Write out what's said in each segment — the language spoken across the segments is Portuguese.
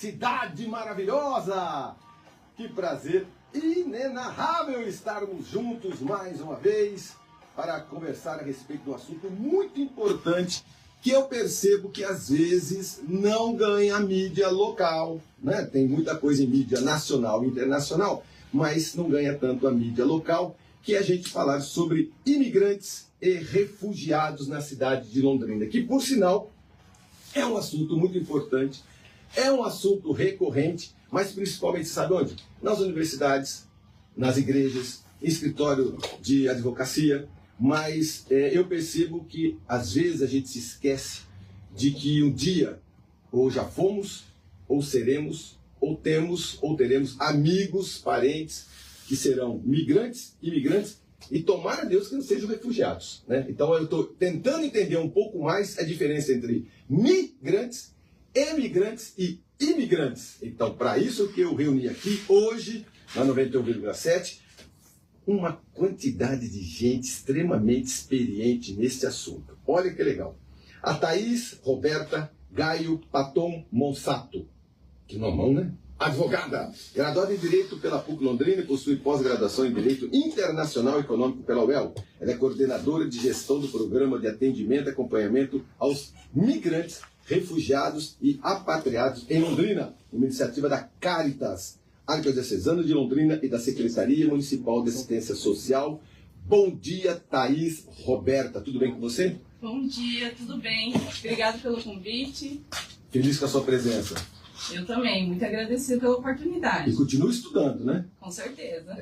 cidade maravilhosa! Que prazer inenarrável estarmos juntos mais uma vez para conversar a respeito de um assunto muito importante que eu percebo que às vezes não ganha mídia local, né? Tem muita coisa em mídia nacional e internacional, mas não ganha tanto a mídia local, que é a gente falar sobre imigrantes e refugiados na cidade de Londrina, que por sinal é um assunto muito importante, é um assunto recorrente, mas principalmente, sabe onde? Nas universidades, nas igrejas, em escritório de advocacia, mas eu percebo que às vezes a gente se esquece de que um dia, ou já fomos, ou seremos, ou temos, ou teremos amigos, parentes, que serão migrantes, imigrantes, e tomara Deus que não sejam refugiados, né? Então eu estou tentando entender um pouco mais a diferença entre migrantes, emigrantes e imigrantes. Então, para isso que eu reuni aqui hoje, na 91,7, uma quantidade de gente extremamente experiente nesse assunto. Olha que legal. A Thaís Roberta Gaio Paton Monsato, que nomão, né? Advogada, graduada em Direito pela PUC Londrina e possui pós-graduação em Direito Internacional e Econômico pela UEL. Ela é coordenadora de gestão do Programa de Atendimento e Acompanhamento aos Migrantes, Refugiados e Apatriados em Londrina, uma iniciativa da Caritas, Arquidiocesana de Londrina e da Secretaria Municipal de Assistência Social. Bom dia, Thaís Roberta. Tudo bem com você? Bom dia, tudo bem. Obrigada pelo convite. Feliz com a sua presença. Eu também, muito agradecida pela oportunidade. E continua estudando, né? Com certeza.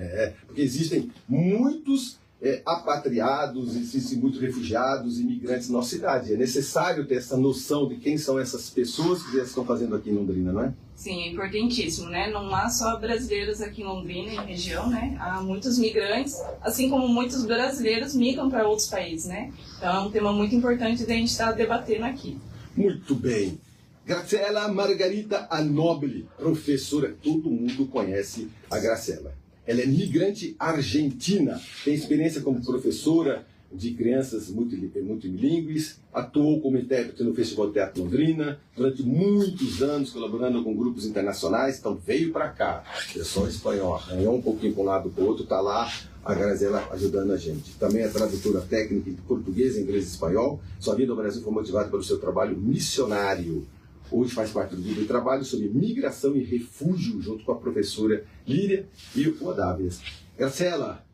Porque existem muitos apatriados, existem muitos refugiados, imigrantes na nossa cidade. É necessário ter essa noção de quem são essas pessoas que já estão fazendo aqui em Londrina, não é? Sim, é importantíssimo, né? Não há só brasileiros aqui em Londrina e região, né? Há muitos migrantes, assim como muitos brasileiros migram para outros países, né? Então é um tema muito importante da gente estar debatendo aqui. Muito bem. Graciela Margarita Anobile, professora, todo mundo conhece a Graciela. Ela é migrante argentina, tem experiência como professora de crianças multilingües, atuou como intérprete no Festival de Teatro Londrina, durante muitos anos colaborando com grupos internacionais, então veio para cá, pessoal espanhol, arranhou um pouquinho para um lado para o outro, está lá a Graciela ajudando a gente. Também é tradutora técnica de português, inglês e espanhol, sua vida no Brasil foi motivada pelo seu trabalho missionário. Hoje faz parte do grupo de trabalho sobre migração e refúgio, junto com a professora Líria e o Odávias. Graciela,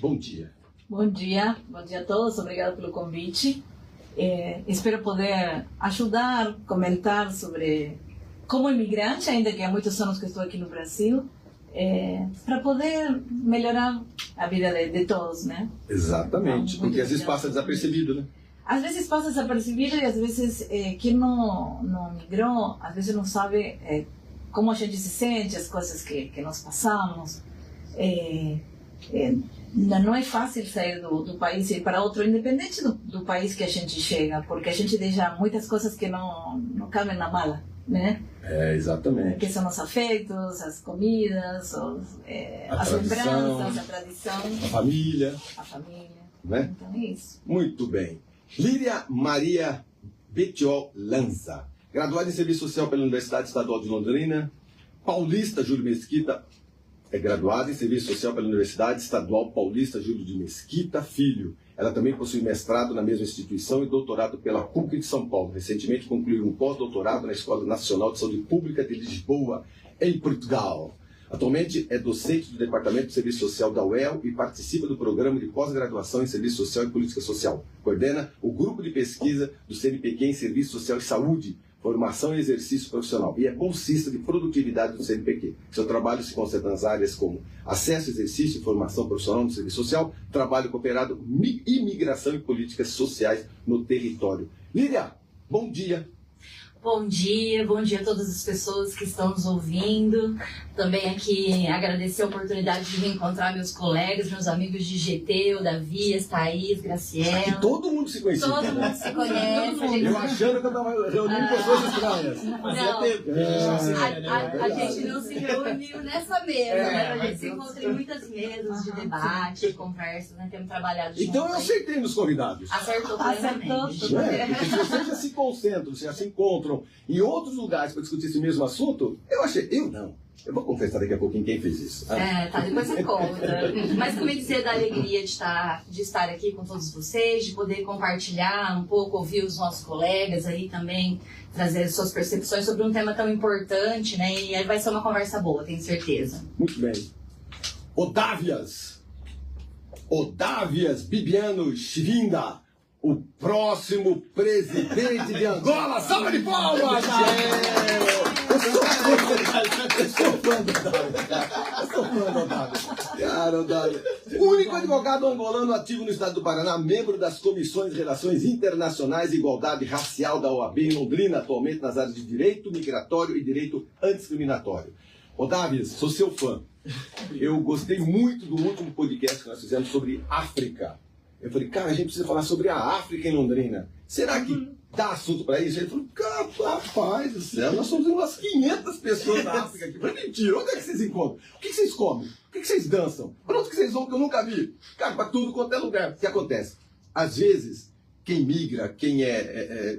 bom dia. Bom dia a todos, obrigada pelo convite. Espero poder ajudar, comentar sobre como imigrante, ainda que há muitos anos que estou aqui no Brasil, para poder melhorar a vida de todos, né? Exatamente, porque às vezes passa desapercebido, né? Às vezes passa desapercebido e às vezes quem não migrou, às vezes não sabe como a gente se sente, as coisas que nós passamos. Não é fácil sair do país e ir para outro, independente do país que a gente chega, porque a gente deixa muitas coisas que não cabem na mala, né? Exatamente. Que são os afetos, as comidas, as lembranças, a tradição. A família. Né? Então é isso. Muito bem. Líria Maria Betiol Lanza, graduada em Serviço Social pela Universidade Estadual de Londrina. Paulista Júlio Mesquita é graduada em Serviço Social pela Universidade Estadual Paulista Júlio de Mesquita Filho. Ela também possui mestrado na mesma instituição e doutorado pela PUC de São Paulo. Recentemente concluiu um pós-doutorado na Escola Nacional de Saúde Pública de Lisboa, em Portugal. Atualmente é docente do Departamento de Serviço Social da UEL e participa do Programa de Pós-Graduação em Serviço Social e Política Social. Coordena o Grupo de Pesquisa do CNPq em Serviço Social e Saúde, Formação e Exercício Profissional, e é bolsista de produtividade do CNPq. Seu trabalho se concentra nas áreas como acesso, exercício e formação profissional no serviço social, trabalho cooperado, imigração e políticas sociais no território. Líria, bom dia. Bom dia a todas as pessoas que estão nos ouvindo. Também aqui agradecer a oportunidade de reencontrar meus colegas, meus amigos de GT, o Davias, Thaís, Graciela. Aqui todo mundo se conhece. Todo mundo se conhece. Eu achando que eu estava reunindo pessoas estranhas. Mas a gente não se reuniu nessa mesa, né? A gente se encontra em muitas mesas de debate, de conversa, né? Temos trabalhado juntos. Então eu acertei nos convidados. Acertou plenamente. Porque se você já se concentra, você já se encontra encontram em outros lugares para discutir esse mesmo assunto, eu vou confessar daqui a pouquinho quem fez isso. Depois você conta. Mas também dizer da alegria de estar aqui com todos vocês, de poder compartilhar um pouco, ouvir os nossos colegas aí também, trazer suas percepções sobre um tema tão importante, né? E aí vai ser uma conversa boa, tenho certeza. Muito bem. Odávias Bibiano Chivinda, o próximo presidente de Angola. Salva de palmas! Eu sou fã do Otávio. Cara, Otávio. O único advogado angolano ativo no estado do Paraná, membro das comissões de Relações Internacionais e Igualdade Racial da OAB em Londrina, atualmente nas áreas de Direito Migratório e Direito Antidiscriminatório. Otávio, sou seu fã. Eu gostei muito do último podcast que nós fizemos sobre África. Eu falei, cara, a gente precisa falar sobre a África em Londrina. Será que dá assunto para isso? Ele falou, rapaz do céu, nós somos umas 500 pessoas na África aqui. Mas mentira, onde é que vocês encontram? O que vocês comem? O que vocês dançam? Para onde que vocês vão que eu nunca vi? Cara, para tudo quanto é lugar. O que acontece? Às vezes, quem migra, quem é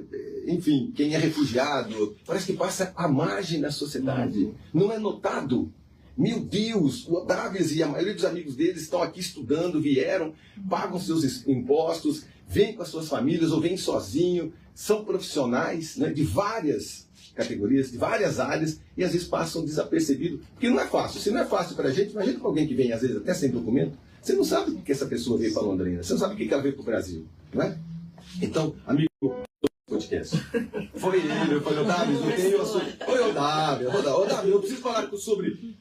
refugiado, parece que passa à margem da sociedade. Não é notado. Meu Deus, o Otávio e a maioria dos amigos deles estão aqui estudando, vieram, pagam seus impostos, vêm com as suas famílias ou vêm sozinho, são profissionais, né, de várias categorias, de várias áreas, e às vezes passam desapercebidos, porque não é fácil. Se não é fácil para a gente, imagina para alguém que vem, às vezes, até sem documento, você não sabe o que essa pessoa veio para Londrina, você não sabe o que ela veio para o Brasil, não é? Então, amigo podcast. Foi ele, eu falei, Otávio, eu tenho assunto. Oi, Otávio, eu preciso falar sobre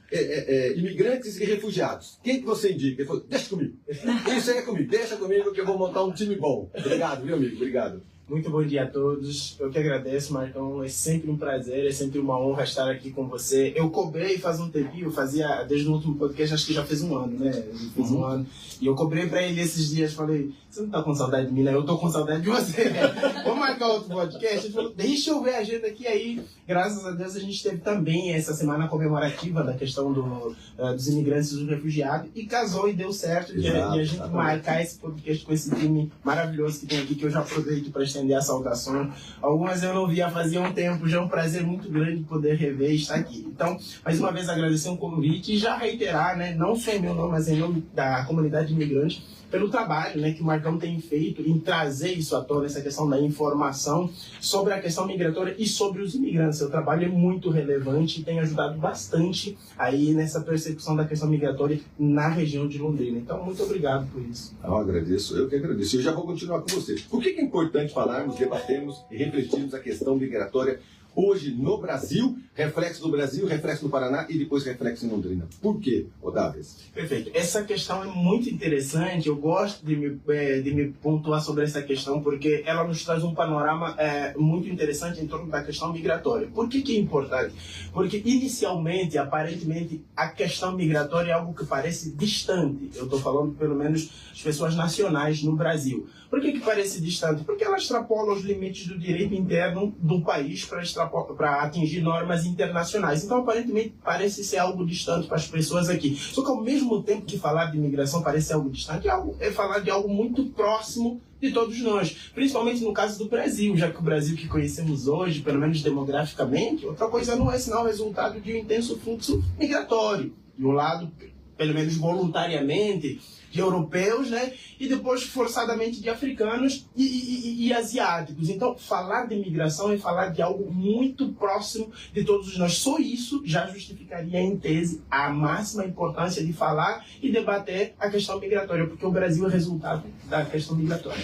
imigrantes e refugiados. Quem que você indica? Ele falou, deixa comigo. Isso aí é comigo, deixa comigo que eu vou montar um time bom. Obrigado, meu amigo, obrigado. Muito bom dia a todos. Eu que agradeço, Marcão. É sempre um prazer, é sempre uma honra estar aqui com você. Eu cobrei faz um tempinho, fazia desde o último podcast, acho que já fez um ano, né? Fez um ano. E eu cobrei pra ele esses dias, falei, você não tá com saudade de mim, né? Eu tô com saudade de você, né? Vamos marcar outro podcast? Ele falou, deixa eu ver a agenda aqui. Aí, graças a Deus, a gente teve também essa semana comemorativa da questão dos imigrantes e dos refugiados. E casou e deu certo de a gente marcar esse podcast com esse time maravilhoso que tem aqui, que eu já aproveito para estender a saudação. Algumas eu não via fazia um tempo, já é um prazer muito grande poder rever e estar aqui. Então, mais uma vez agradecer o convite e já reiterar, né, não só em meu nome, mas em nome da comunidade imigrante, pelo trabalho, né, que o Marcão tem feito em trazer isso à tona, essa questão da informação sobre a questão migratória e sobre os imigrantes. Seu trabalho é muito relevante e tem ajudado bastante aí nessa percepção da questão migratória na região de Londrina. Então, muito obrigado por isso. Eu agradeço, eu que agradeço. Eu já vou continuar com você. Por que é importante falarmos, debatermos e refletirmos a questão migratória hoje no Brasil, reflexo no Brasil, reflexo no Paraná e depois reflexo em Londrina? Por quê, Otávio? Perfeito. Essa questão é muito interessante. Eu gosto de me pontuar sobre essa questão porque ela nos traz um panorama muito interessante em torno da questão migratória. Por que é importante? Porque inicialmente, aparentemente, a questão migratória é algo que parece distante. Eu estou falando, pelo menos, as pessoas nacionais no Brasil. Por que parece distante? Porque ela extrapola os limites do direito interno do país para atingir normas internacionais. Então, aparentemente, parece ser algo distante para as pessoas aqui. Só que, ao mesmo tempo que falar de imigração parece ser algo distante, é falar de algo muito próximo de todos nós. Principalmente no caso do Brasil, já que o Brasil que conhecemos hoje, pelo menos demograficamente, outra coisa não é senão o resultado de um intenso fluxo migratório. De um lado, pelo menos voluntariamente, de europeus, né? E depois forçadamente de africanos e asiáticos. Então, falar de imigração é falar de algo muito próximo de todos nós. Só isso já justificaria, em tese, a máxima importância de falar e debater a questão migratória, porque o Brasil é resultado da questão migratória.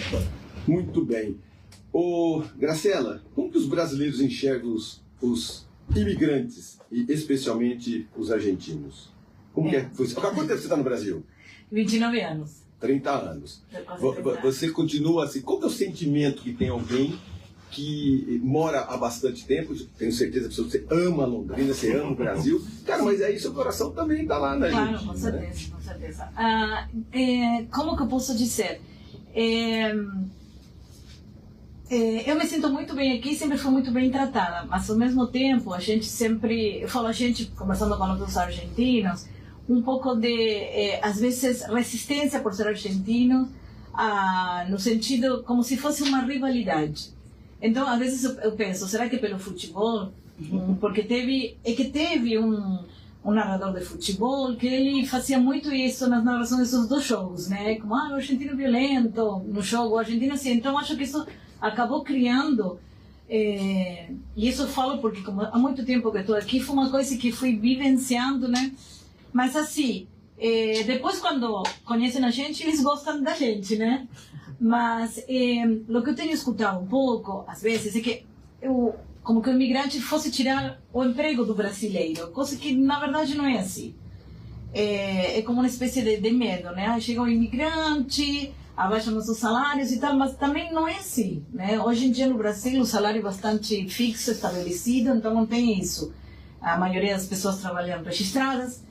Muito bem. Ô, Graciela, como que os brasileiros enxergam os imigrantes, e especialmente os argentinos? Como que é? Há quanto tempo você está no Brasil? 29 anos. 30 anos. Você continua assim, qual é o sentimento que tem alguém que mora há bastante tempo? Tenho certeza que você ama Londrina, você ama o Brasil. Cara, mas aí seu coração também está lá na gente. Claro, com certeza, né? Com certeza. Como que eu posso dizer? Eu me sinto muito bem aqui, sempre fui muito bem tratada, mas ao mesmo tempo a gente sempre, eu falo a gente, conversando com outros argentinos, um pouco de, às vezes, resistência por ser argentino, no sentido como se fosse uma rivalidade. Então, às vezes eu penso, será que pelo futebol? Porque teve um narrador de futebol que ele fazia muito isso nas narrações dos jogos, né? Como, o argentino violento no jogo, o argentino assim. Então, acho que isso acabou criando, e isso eu falo porque como há muito tempo que estou aqui, foi uma coisa que fui vivenciando, né? Mas assim, depois quando conhecem a gente, eles gostam da gente, né? Mas o que eu tenho escutado um pouco, às vezes, é que como que o imigrante fosse tirar o emprego do brasileiro, coisa que na verdade não é assim. É como uma espécie de medo, né? Chega um imigrante, abaixa nossos salários e tal, mas também não é assim, né? Hoje em dia no Brasil o salário é bastante fixo, estabelecido, então não tem isso. A maioria das pessoas trabalham registradas.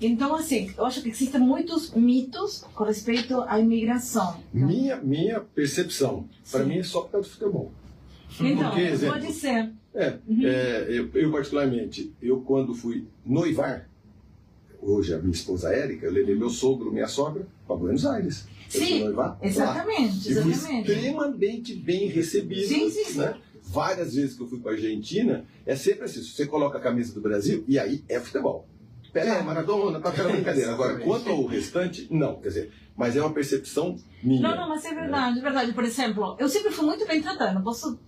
Então, assim, eu acho que existem muitos mitos com respeito à imigração. Minha percepção, para mim é só por causa do futebol. Então, Porque, exemplo, pode ser. Eu particularmente, quando fui noivar, hoje a minha esposa Érica, eu levei meu sogro, minha sogra, para Buenos Aires. Sim, exatamente, E fui exatamente. extremamente bem recebido. Sim. Né? Várias vezes que eu fui para a Argentina, é sempre assim, você coloca a camisa do Brasil e aí é futebol. Pelé, Maradona, tá aquela brincadeira. Agora, quanto ao restante, não. Quer dizer, mas é uma percepção minha. Não, mas é verdade, é verdade. Por exemplo, eu sempre fui muito bem tratada. Não posso...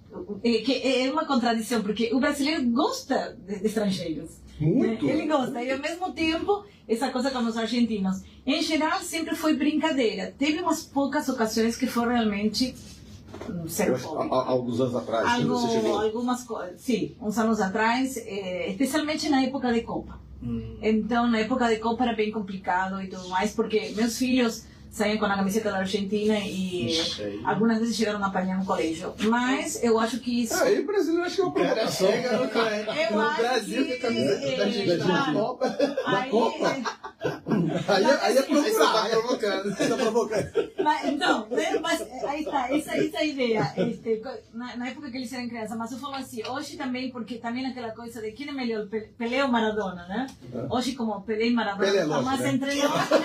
É uma contradição, porque o brasileiro gosta de estrangeiros. Muito. Né? Ele gosta. E ao mesmo tempo, essa coisa com os argentinos. Em geral, sempre foi brincadeira. Teve umas poucas ocasiões que foi realmente xenofóbico. Alguns anos atrás, quando você chegou. Algumas coisas, sim, uns anos atrás, especialmente na época de Copa. Então, na época de Copa era bem complicado e tudo mais, porque meus filhos saíam com a camiseta da Argentina e algumas vezes chegaram a apanhar no colégio. Mas eu acho que isso... Aí o brasileiro acho que é uma provocação. No Brasil, que a camiseta da Argentina na Copa. Na Copa. Aí é provocar. Está provocando. Mas, então, né? Mas aí está, essa ideia. Na época que eles eram crianças, mas eu falo assim, hoje também, porque também aquela coisa de quem é melhor, Pelé ou Maradona, né? Hoje, como Pelé e Maradona estão mais entre nós, né?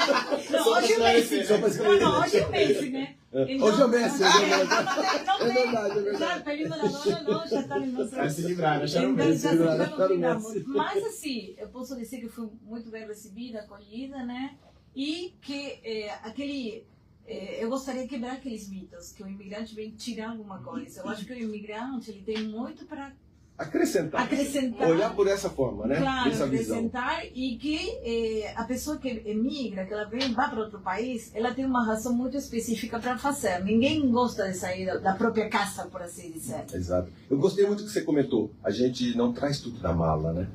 Não, hoje o Messi. Não, hoje o Messi, né? Então, hoje é o Messi. É verdade. Já, Pelé e Maradona não, já estão em nossa... Vai se livrar, já não Então, vai. já se livramos. Mas assim, eu posso dizer que fui muito bem recebida, acolhida, né? E que eu gostaria de quebrar aqueles mitos, que o imigrante vem tirar alguma coisa. Eu acho que o imigrante ele tem muito para acrescentar. Olhar por essa forma, né? Claro, essa visão. acrescentar e que a pessoa que emigra, que ela vai para outro país, ela tem uma razão muito específica para fazer. Ninguém gosta de sair da própria casa, por assim dizer. Exato. Eu gostei muito do que você comentou. A gente não traz tudo na mala, né?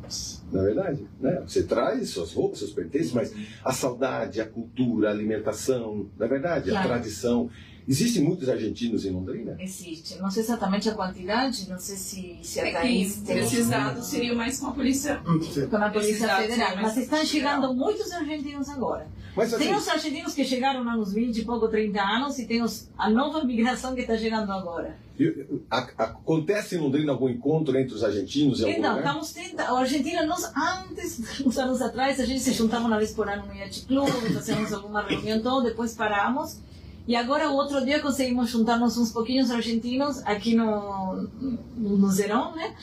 Na verdade, né? Você traz suas roupas, seus pertences, mas a saudade, a cultura, a alimentação, na verdade, claro. A tradição. Existem muitos argentinos em Londrina? Existe. Não sei exatamente a quantidade, não sei se a Thaís tem... Esses dados seriam mais com a polícia. Com a Polícia Esses Federal. dados Mas estão chegando federal. muitos argentinos agora. Mas, assim, Tem os argentinos que chegaram nos 20 e pouco, 30 anos, e tem a nova migração que está chegando agora. acontece em Londrina algum encontro entre os argentinos e algum Então, lugar? estamos tentando. A Argentina, antes, uns anos atrás, a gente se juntava uma vez por ano no Yacht Club, fazíamos alguma reunião, depois paramos. E agora, o outro dia, conseguimos juntar-nos uns pouquinhos argentinos aqui no Zerão, né?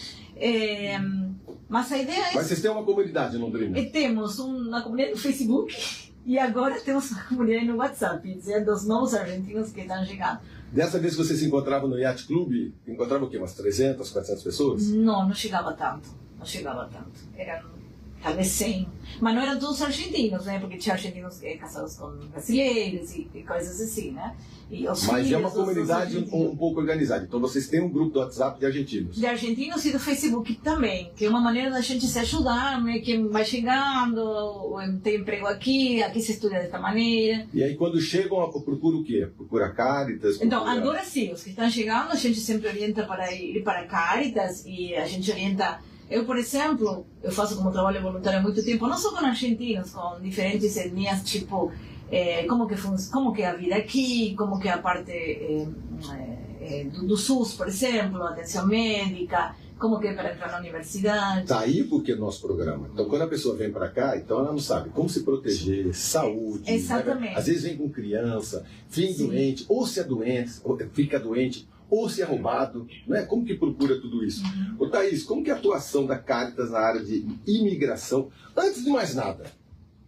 Mas a ideia é... Mas vocês têm uma comunidade em Londrina? Temos uma comunidade no Facebook e agora temos uma comunidade no WhatsApp, dos novos argentinos que estão chegando. Dessa vez que você se encontrava no Yacht Club, encontrava o quê? Umas 300, 400 pessoas? Não chegava tanto. Não chegava tanto. Eram talvez 100. Mas não eram todos argentinos, né? Porque tinha argentinos casados com brasileiros e coisas assim, né? E os Mas filhos, é uma comunidade um pouco organizada. Então vocês têm um grupo do WhatsApp de argentinos. De argentinos e do Facebook também, que é uma maneira da gente se ajudar, né? Quem vai chegando, tem emprego aqui se estuda desta maneira. E aí quando chegam, procura o quê? Procura Caritas? Então, agora sim, os que estão chegando, a gente sempre orienta para ir para Caritas e a gente orienta... Eu, por exemplo, eu faço como trabalho voluntário há muito tempo, não só com argentinos, com diferentes etnias, tipo, como que é a vida aqui, como que é a parte do SUS, por exemplo, atenção médica, como que é para entrar na universidade. Tá aí porque é o nosso programa. Então, quando a pessoa vem para cá, então ela não sabe como se proteger, saúde. Exatamente. Né? Às vezes vem com criança, vem doente, ou se é doente, ou fica doente, ou se é roubado, né? Como que procura tudo isso? Ô Thaís, como que é a atuação da Caritas na área de imigração? Antes de mais nada,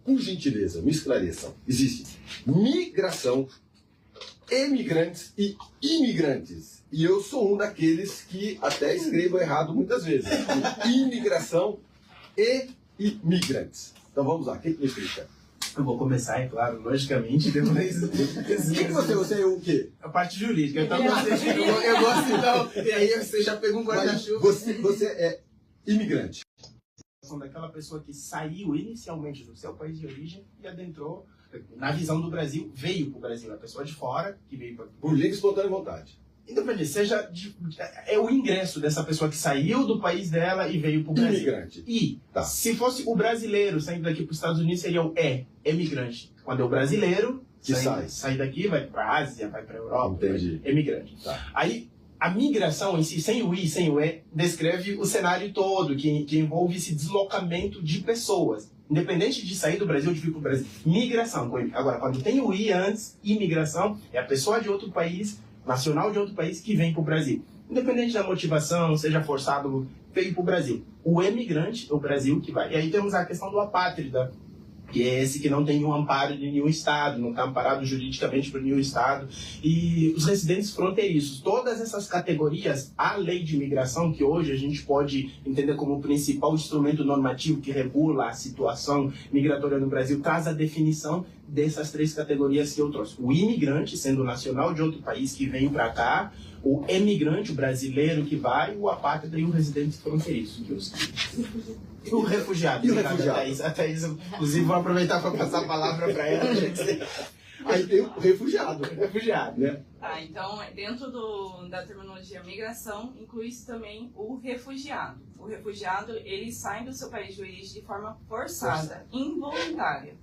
por gentileza, me esclareçam. Existe migração, emigrantes e imigrantes. E eu sou um daqueles que até escrevo errado muitas vezes. Imigração e imigrantes. Então vamos lá, o que me explica? Eu vou começar, é claro, logicamente, depois... Você é o quê? A parte jurídica. Então, eu gosto, então... E aí você já pegou um guarda-chuva. Você é imigrante. São daquela pessoa que saiu inicialmente do seu país de origem e adentrou, na visão do Brasil, veio para o Brasil. A pessoa de fora que veio para... Por livre e espontânea vontade. Independente, seja é o ingresso dessa pessoa que saiu do país dela e veio para o Brasil. Imigrante. E Tá. se fosse o brasileiro saindo daqui para os Estados Unidos, seria o emigrante. Quando é o brasileiro Que sai daqui, vai para a Ásia, vai para a Europa, Entendi. emigrante. Tá. Aí a migração em si, sem o I, sem o E, descreve o cenário todo, que envolve esse deslocamento de pessoas. Independente de sair do Brasil ou de vir para o Brasil. Migração. Agora, quando tem o I antes, imigração, é a pessoa de outro país, nacional de outro país, que vem para o Brasil. Independente da motivação, seja forçado, veio para o Brasil. O emigrante é o Brasil que vai. E aí temos a questão do apátrida, que é esse que não tem um amparo de nenhum Estado, não está amparado juridicamente por nenhum Estado. E os residentes fronteiriços, todas essas categorias, a lei de imigração, que hoje a gente pode entender como o principal instrumento normativo que regula a situação migratória no Brasil, traz a definição dessas três categorias que eu trouxe. O imigrante, sendo nacional de outro país que veio para cá, o emigrante, o brasileiro que vai, o apátrida e o residente fronteiriço. E o refugiado. E o refugiado. A Thaís, inclusive, vou aproveitar para passar a palavra para ela. Aí tem o refugiado. Refugiado, né? Tá, então, dentro da terminologia migração, inclui-se também o refugiado. O refugiado, ele sai do seu país de origem de forma forçada, involuntária.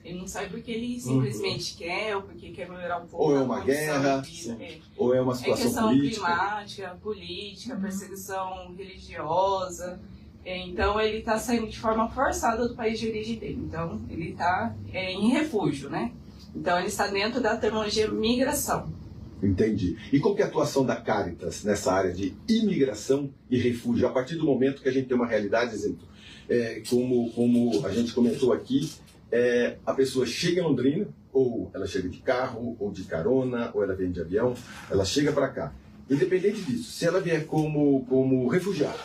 Ele não sai porque ele simplesmente quer, ou porque quer melhorar um pouco Ou é a uma condição guerra, de vida. ou é uma É situação questão política. política, perseguição religiosa. Então, ele está saindo de forma forçada do país de origem dele. Então, ele está em refúgio, né? Então, ele está dentro da terminologia migração. Entendi. E qual que é a atuação da Caritas nessa área de imigração e refúgio? A partir do momento que a gente tem uma realidade, exemplo, como a gente comentou aqui, a pessoa chega em Londrina, ou ela chega de carro, ou de carona, ou ela vem de avião, ela chega para cá. Independente disso, se ela vier como refugiada,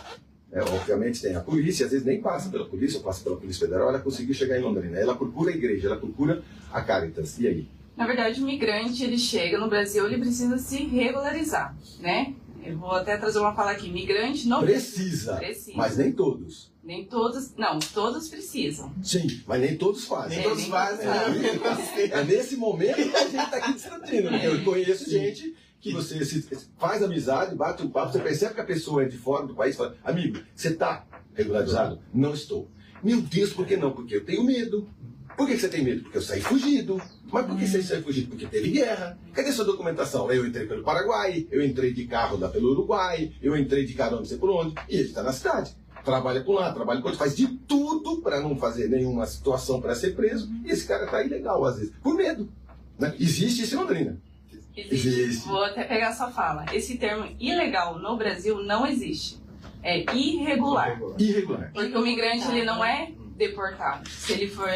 obviamente tem a polícia, às vezes nem passa pela polícia, ou passa pela Polícia Federal, ela conseguiu chegar em Londrina. Ela procura a igreja, ela procura a Caritas. E aí? Na verdade, o migrante, ele chega no Brasil, ele precisa se regularizar, né? Eu vou até trazer uma fala aqui. Migrante não Precisa, mas nem todos. Nem todos, não, todos precisam. Sim, mas nem todos fazem. Nem todos fazem. É nesse momento que a gente está aqui discutindo. Porque eu conheço gente que você faz amizade, bate um papo, você percebe que a pessoa é de fora do país e fala, amigo, você está regularizado? Não estou. Meu Deus, por que não? Porque eu tenho medo. Por que você tem medo? Porque eu saí fugido. Mas por que você saiu fugido? Porque teve guerra. Cadê sua documentação? Eu entrei pelo Paraguai, eu entrei de carro lá pelo Uruguai, eu entrei de carro não sei por onde, e ele está na cidade. Trabalha por lá, trabalha por lá, faz de tudo para não fazer nenhuma situação para ser preso, e esse cara está ilegal às vezes, por medo. Né? Existe isso em Londrina. Existe. Vou até pegar essa fala. Esse termo ilegal no Brasil não existe. É irregular. Irregular. Porque o migrante, ele não é deportado. Se ele for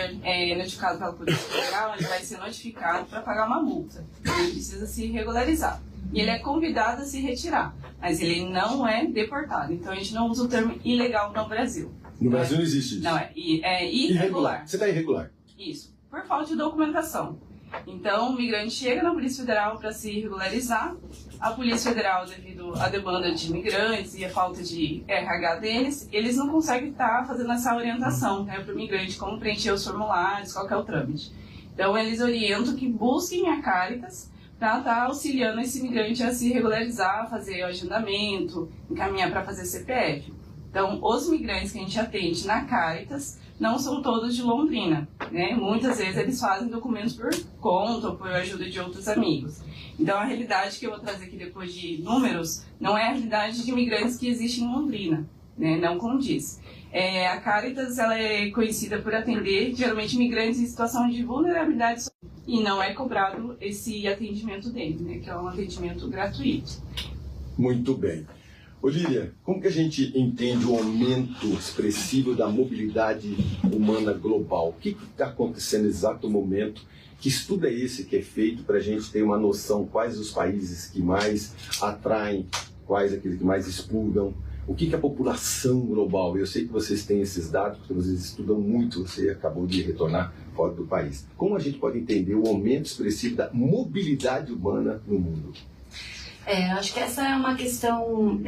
notificado pela Polícia Federal, ele vai ser notificado para pagar uma multa. Ele precisa se regularizar. E ele é convidado a se retirar. Mas ele não é deportado. Então a gente não usa o termo ilegal no Brasil. No Brasil não existe isso. Não, é irregular. Você está irregular. Isso. Por falta de documentação. Então, o migrante chega na Polícia Federal para se regularizar. A Polícia Federal, devido à demanda de imigrantes e a falta de RH deles, eles não conseguem estar fazendo essa orientação, né, para o migrante, como preencher os formulários, qual que é o trâmite. Então, eles orientam que busquem a Caritas para estar auxiliando esse migrante a se regularizar, fazer o agendamento, encaminhar para fazer CPF. Então, os migrantes que a gente atende na Caritas não são todos de Londrina, né? Muitas vezes eles fazem documentos por conta ou por ajuda de outros amigos. Então, a realidade que eu vou trazer aqui depois de números não é a realidade de imigrantes que existem em Londrina, né? Não condiz. A Caritas, ela é conhecida por atender, geralmente, imigrantes em situação de vulnerabilidade social, e não é cobrado esse atendimento dele, né? Que é um atendimento gratuito. Muito bem. Olívia, como que a gente entende o aumento expressivo da mobilidade humana global? O que está acontecendo no exato momento? Que estudo é esse que é feito para a gente ter uma noção quais os países que mais atraem, quais aqueles que mais expurgam? O que é a população global? Eu sei que vocês têm esses dados, porque vocês estudam muito, você acabou de retornar fora do país. Como a gente pode entender o aumento expressivo da mobilidade humana no mundo? Acho que essa é uma questão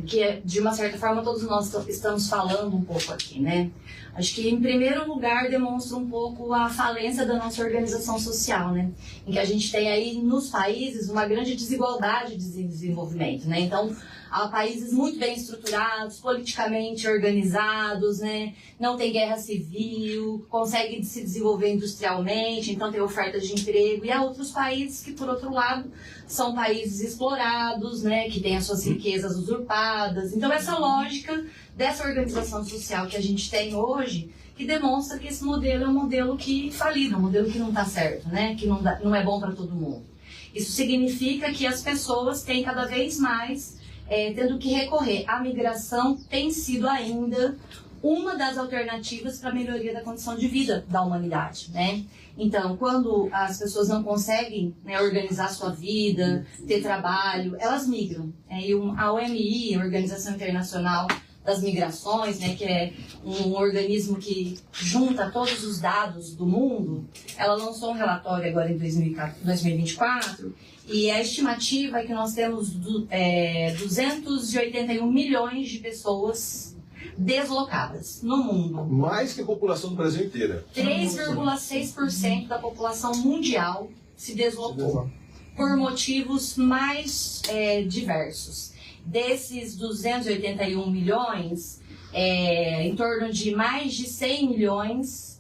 que, de uma certa forma, todos nós estamos falando um pouco aqui, né? Acho que, em primeiro lugar, demonstra um pouco a falência da nossa organização social, né? Em que a gente tem aí, nos países, uma grande desigualdade de desenvolvimento, né? Então, há países muito bem estruturados, politicamente organizados, né? Não tem guerra civil, consegue se desenvolver industrialmente, então tem oferta de emprego. E há outros países que, por outro lado, são países explorados, né? Que têm as suas riquezas usurpadas. Então, essa lógica dessa organização social que a gente tem hoje, que demonstra que esse modelo é um modelo que falido, um modelo que não está certo, né? Que não é bom para todo mundo. Isso significa que as pessoas têm cada vez mais tendo que recorrer. A migração tem sido ainda uma das alternativas para a melhoria da condição de vida da humanidade, né? Então, quando as pessoas não conseguem, né, organizar sua vida, ter trabalho, elas migram. E a OMI, a Organização Internacional das Migrações, né, que é um organismo que junta todos os dados do mundo, ela lançou um relatório agora em 2024, e a estimativa é que nós temos 281 milhões de pessoas deslocadas no mundo. Mais que a população do Brasil inteira. 3,6% da população mundial se deslocou por motivos mais diversos. Desses 281 milhões, em torno de mais de 100 milhões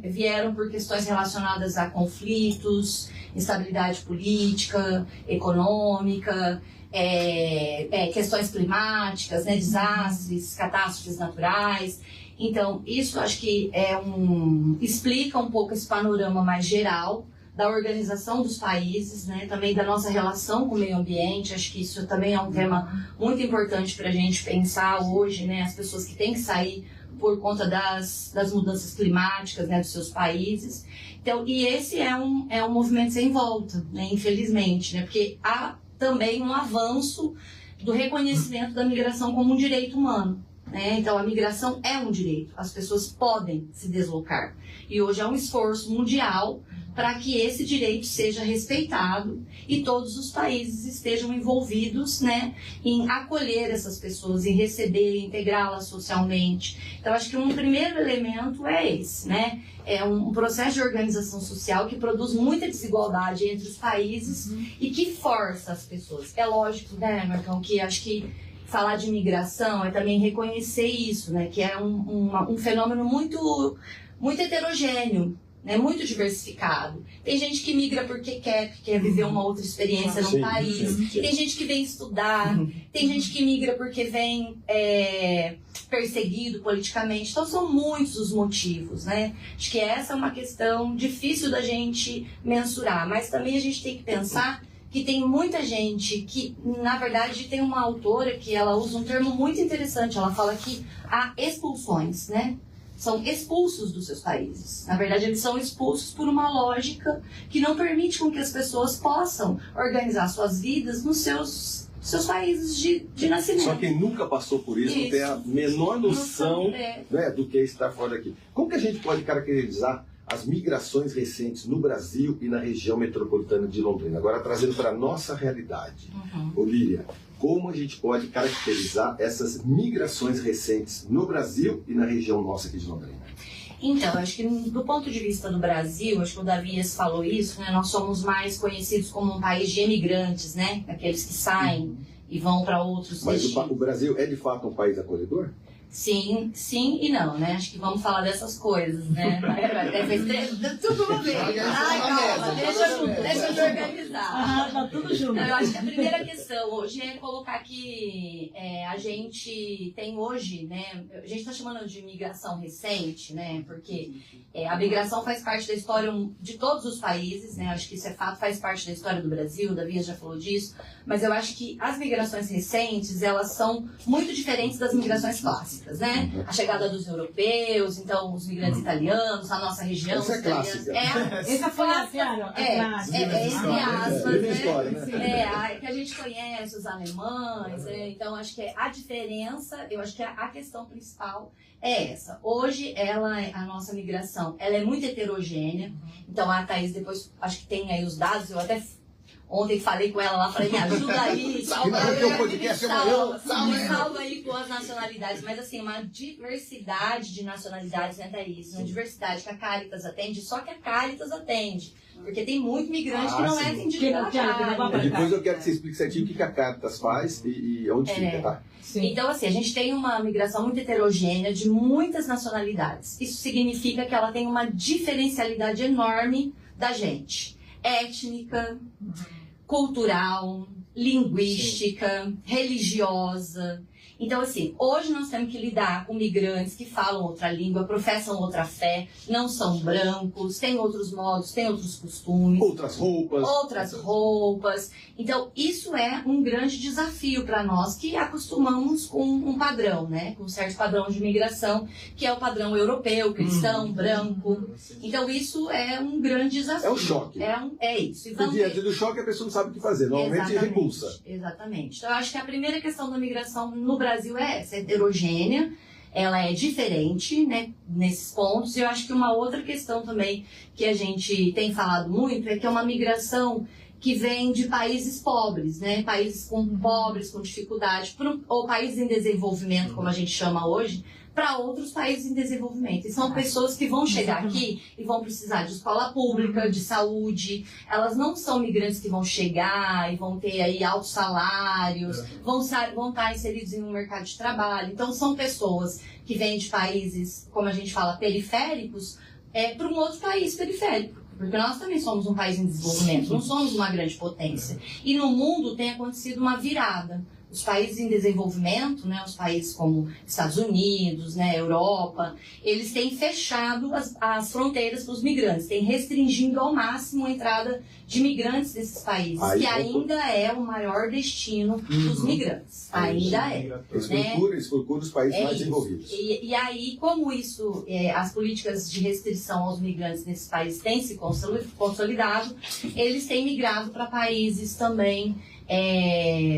vieram por questões relacionadas a conflitos, instabilidade política, econômica, questões climáticas, né, desastres, catástrofes naturais. Então, isso acho que explica um pouco esse panorama mais geral da organização dos países, né, também da nossa relação com o meio ambiente. Acho que isso também é um tema muito importante para a gente pensar hoje, né, as pessoas que têm que sair por conta das mudanças climáticas, né, dos seus países. Então, e esse é um movimento sem volta, né, infelizmente, né, porque há também um avanço do reconhecimento da migração como um direito humano. Né? Então, a migração é um direito, as pessoas podem se deslocar. E hoje há um esforço mundial para que esse direito seja respeitado e todos os países estejam envolvidos, né, em acolher essas pessoas, em receber, integrá-las socialmente. Então, acho que um primeiro elemento é esse, né? É um processo de organização social que produz muita desigualdade entre os países e que força as pessoas. É lógico, né, Marcão, que acho que falar de migração é também reconhecer isso, né, que é um fenômeno muito, muito heterogêneo, né, muito diversificado. Tem gente que migra porque quer viver uma outra experiência num país. Tem gente que vem estudar. Tem gente que migra porque vem perseguido politicamente. Então, são muitos os motivos, né? Acho que essa é uma questão difícil da gente mensurar. Mas também a gente tem que pensar que tem muita gente que, na verdade, tem uma autora que ela usa um termo muito interessante. Ela fala que há expulsões, né? São expulsos dos seus países. Na verdade, eles são expulsos por uma lógica que não permite com que as pessoas possam organizar suas vidas nos seus países de nascimento. Só quem nunca passou por isso não tem a menor noção, né, do que é estar fora daqui. Como que a gente pode caracterizar as migrações recentes no Brasil e na região metropolitana de Londrina? Agora, trazendo para a nossa realidade. Olívia, como a gente pode caracterizar essas migrações recentes no Brasil e na região nossa aqui de Londrina? Então, acho que do ponto de vista do Brasil, acho que o Davies falou isso, né? Nós somos mais conhecidos como um país de emigrantes, né? Aqueles que saem e vão para outros Mas destinos. o Brasil é de fato um país acolhedor? Sim, sim e não, né? Acho que vamos falar dessas coisas, né? Tudo uma vez. Ai, calma, deixa eu me organizar. Tá tudo junto. Eu acho que a primeira questão hoje é colocar que a gente tem hoje, né? A gente está chamando de migração recente, né? Porque a migração faz parte da história de todos os países, né? Acho que isso é fato, faz parte da história do Brasil, da Via já falou disso. Mas eu acho que as migrações recentes, elas são muito diferentes das migrações clássicas, né? A chegada dos europeus, então os migrantes italianos, a nossa região. Essa é clássica. Essa foi a clássica. Entre aspas, História, né? Que a gente conhece os alemães, né? Então acho que a diferença, eu acho que a questão principal é essa. Hoje, a nossa migração, ela é muito heterogênea. Então a Thaís depois, acho que tem aí os dados, eu até ontem falei com ela lá, falei, me ajuda aí, salva aí com as nacionalidades. Mas assim, uma diversidade de nacionalidades, né, Thaís? Uma diversidade que a Caritas atende, só que a Caritas atende. Porque tem muito migrante que não é atendido pela Caritas. Depois eu quero que você explique certinho o que a Caritas faz e onde fica, tá? Sim. Então, assim, a gente tem uma migração muito heterogênea de muitas nacionalidades. Isso significa que ela tem uma diferencialidade enorme da gente. Étnica, cultural, linguística, religiosa. Então, assim, hoje nós temos que lidar com migrantes que falam outra língua, professam outra fé, não são brancos, têm outros modos, têm outros costumes. Outras roupas. Então, isso é um grande desafio para nós que acostumamos com um padrão, né? Com um certo padrão de migração, que é o padrão europeu, cristão, branco. Então, isso é um grande desafio. É um choque. É isso. E diante do choque, a pessoa não sabe o que fazer. Normalmente repulsa. Exatamente. Então, eu acho que a primeira questão da migração no Brasil é essa, heterogênea, ela é diferente, né, nesses pontos. E eu acho que uma outra questão também que a gente tem falado muito é que é uma migração que vem de países pobres, né, países pobres, com dificuldade, ou países em desenvolvimento, como a gente chama hoje, para outros países em desenvolvimento. E são pessoas que vão chegar aqui e vão precisar de escola pública, de saúde. Elas não são migrantes que vão chegar e vão ter aí altos salários, vão estar inseridos em um mercado de trabalho. Então, são pessoas que vêm de países, como a gente fala, periféricos, para um outro país periférico. Porque nós também somos um país em desenvolvimento, não somos uma grande potência. E no mundo tem acontecido uma virada. Os países em desenvolvimento, né, os países como Estados Unidos, né, Europa, eles têm fechado as fronteiras para os migrantes, têm restringindo ao máximo a entrada de migrantes desses países, que ainda é o maior destino dos migrantes. Ainda é. Eles procuram os países mais desenvolvidos. E aí, como isso, as políticas de restrição aos migrantes nesses países têm se consolidado, eles têm migrado para países também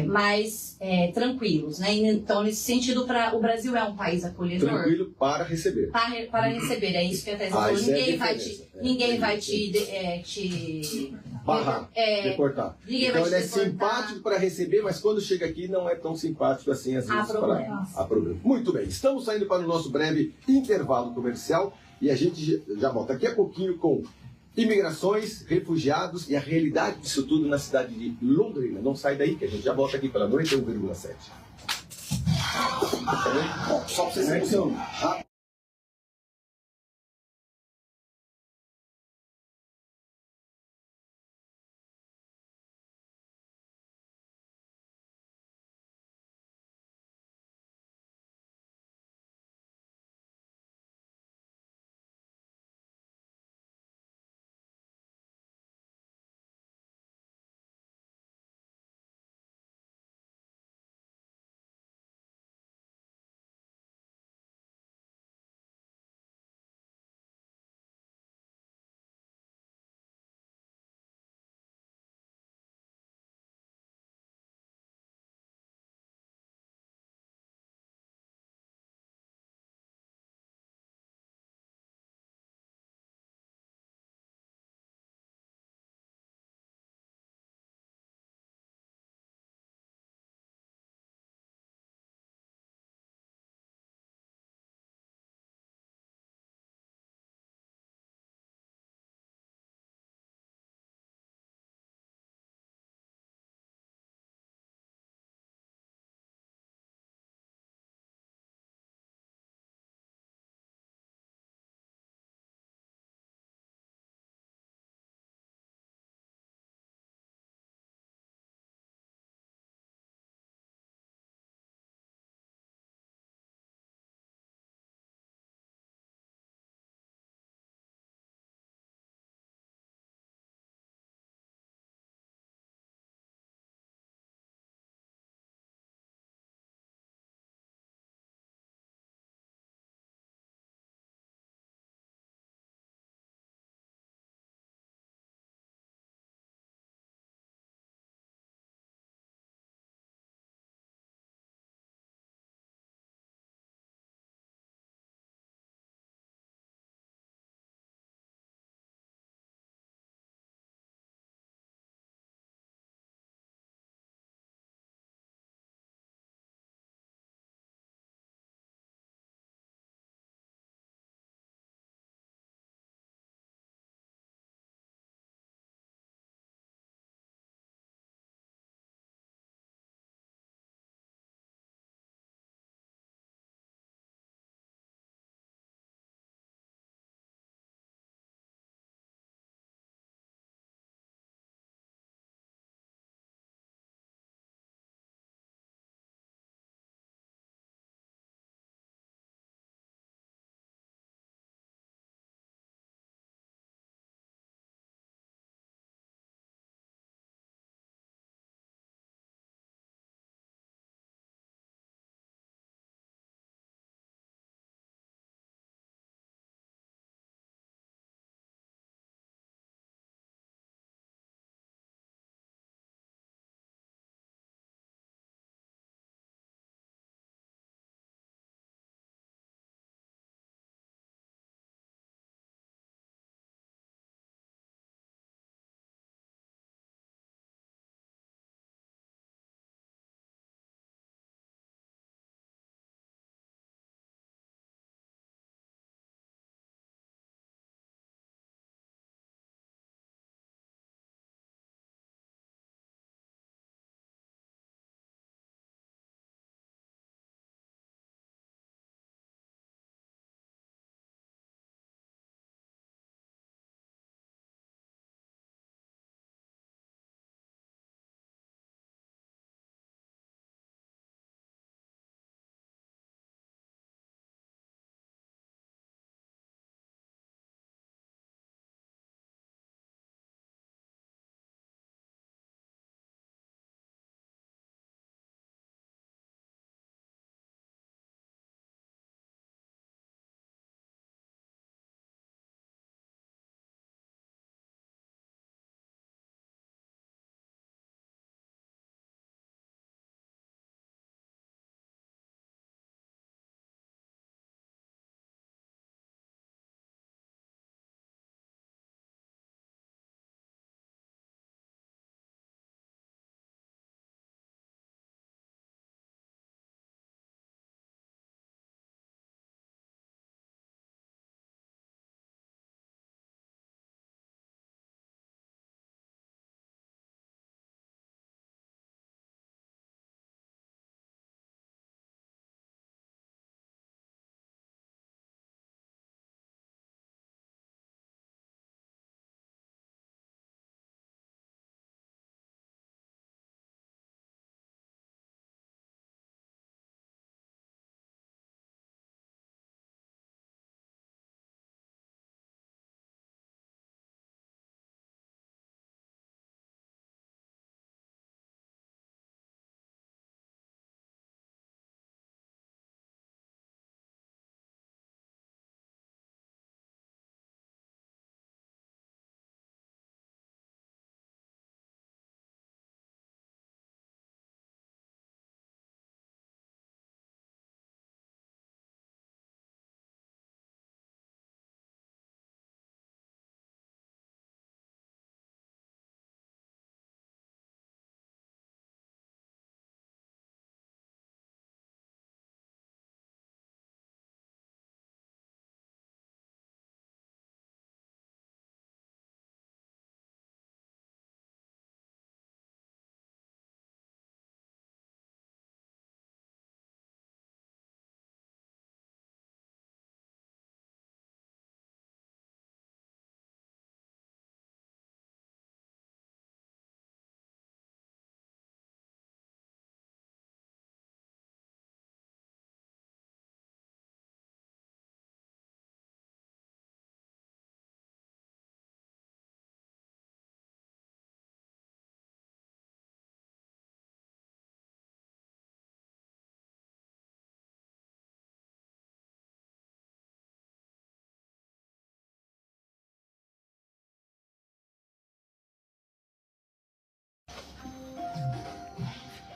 mais tranquilos, né? Então, nesse sentido, o Brasil é um país acolhedor. Tranquilo para receber. Para receber, é isso que a Thais falou. Ninguém vai te barrar, deportar. Então ele é simpático para receber, mas quando chega aqui não é tão simpático assim às vezes. Há problema. Muito bem, estamos saindo para o nosso breve intervalo comercial e a gente já volta daqui a pouquinho com imigrações, refugiados e a realidade disso tudo na cidade de Londrina. Não sai daí que a gente já volta aqui pela 91,7. Só para vocês terem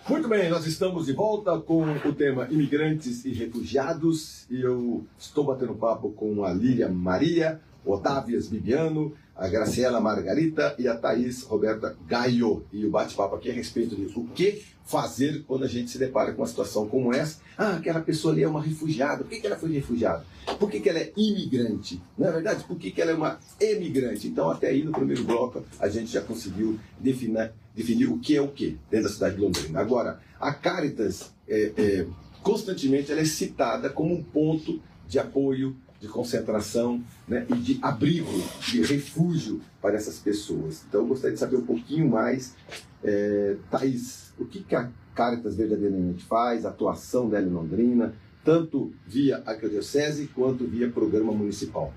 Muito bem, nós estamos de volta com o tema imigrantes e refugiados e eu estou batendo papo com a Lília Maria, o Otávias Bibiano, a Graciela Margarita e a Thaís Roberta Gaio. E o bate-papo aqui é a respeito de o que fazer quando a gente se depara com uma situação como essa. Ah, aquela pessoa ali é uma refugiada. Por que ela foi refugiada? Por que ela é imigrante? Não é verdade? Por que ela é uma emigrante? Então, até aí no primeiro bloco, a gente já conseguiu definir o que é o que dentro da cidade de Londrina. Agora, a Caritas, constantemente, ela é citada como um ponto de apoio, de concentração, né, e de abrigo, de refúgio para essas pessoas. Então, eu gostaria de saber um pouquinho mais, Thaís, o que a Caritas verdadeiramente faz, a atuação dela em Londrina, tanto via arquidiocese quanto via programa municipal.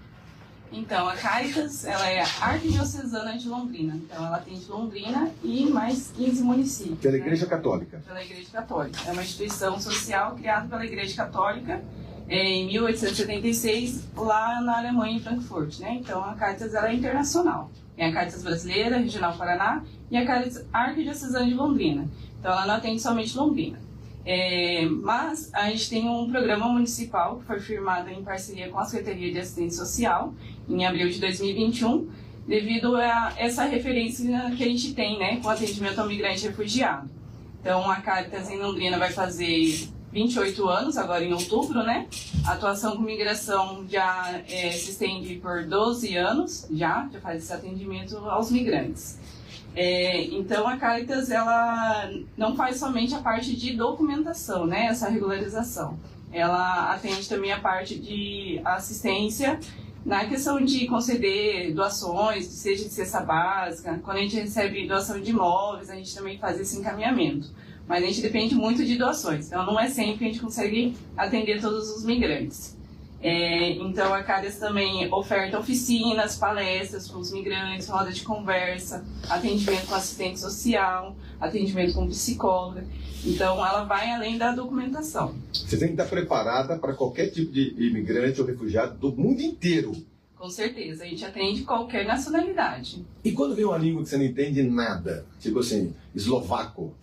Então, a Caritas, ela é a arquidiocesana de Londrina. Então, ela atende Londrina e mais 15 municípios. Pela né? Igreja Católica. Pela Igreja Católica. É uma instituição social criada pela Igreja Católica em 1876, lá na Alemanha, em Frankfurt. Né? Então, a Caritas ela é internacional. É a Caritas Brasileira, Regional Paraná, e a Caritas Arquidiocesana de Londrina. Então, ela não atende somente Londrina. Mas a gente tem um programa municipal que foi firmado em parceria com a Secretaria de Assistência Social em abril de 2021, devido a essa referência que a gente tem, né, com atendimento ao migrante e refugiado. Então, a Caritas em Londrina vai fazer 28 anos, agora em outubro, né? A atuação com migração já se estende por 12 anos, já faz esse atendimento aos migrantes. Então, a Caritas, ela não faz somente a parte de documentação, né, essa regularização. Ela atende também a parte de assistência na questão de conceder doações, seja de cesta básica. Quando a gente recebe doação de imóveis, a gente também faz esse encaminhamento. Mas a gente depende muito de doações, então não é sempre que a gente consegue atender todos os migrantes. Então, a Caritas também oferta oficinas, palestras para os migrantes, roda de conversa, atendimento com assistente social, atendimento com psicóloga. Então, ela vai além da documentação. Você tem que estar preparada para qualquer tipo de imigrante ou refugiado do mundo inteiro. Com certeza, a gente atende qualquer nacionalidade. E quando vem uma língua que você não entende nada, tipo assim, eslovaco,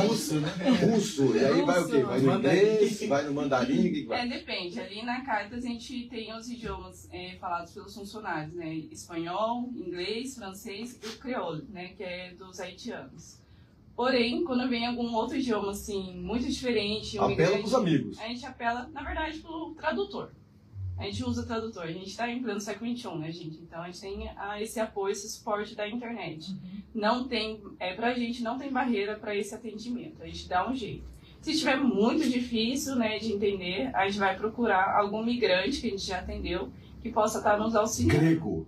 Russo, né? russo, e aí vai o quê? Vai no inglês, vai no mandarim, o que vai? Depende. Ali na Caritas a gente tem os idiomas falados pelos funcionários, né? Espanhol, inglês, francês e o crioulo, né? Que é dos haitianos. Porém, quando vem algum outro idioma, assim, muito diferente... Apela para os amigos. A gente apela, na verdade, para o tradutor. A gente usa tradutor. A gente está em pleno século XXI, né, gente? Então, a gente tem esse apoio, esse suporte da internet. Não tem... pra gente, não tem barreira para esse atendimento. A gente dá um jeito. Se estiver muito difícil, né, de entender, a gente vai procurar algum migrante que a gente já atendeu que possa estar nos auxiliando. Grego.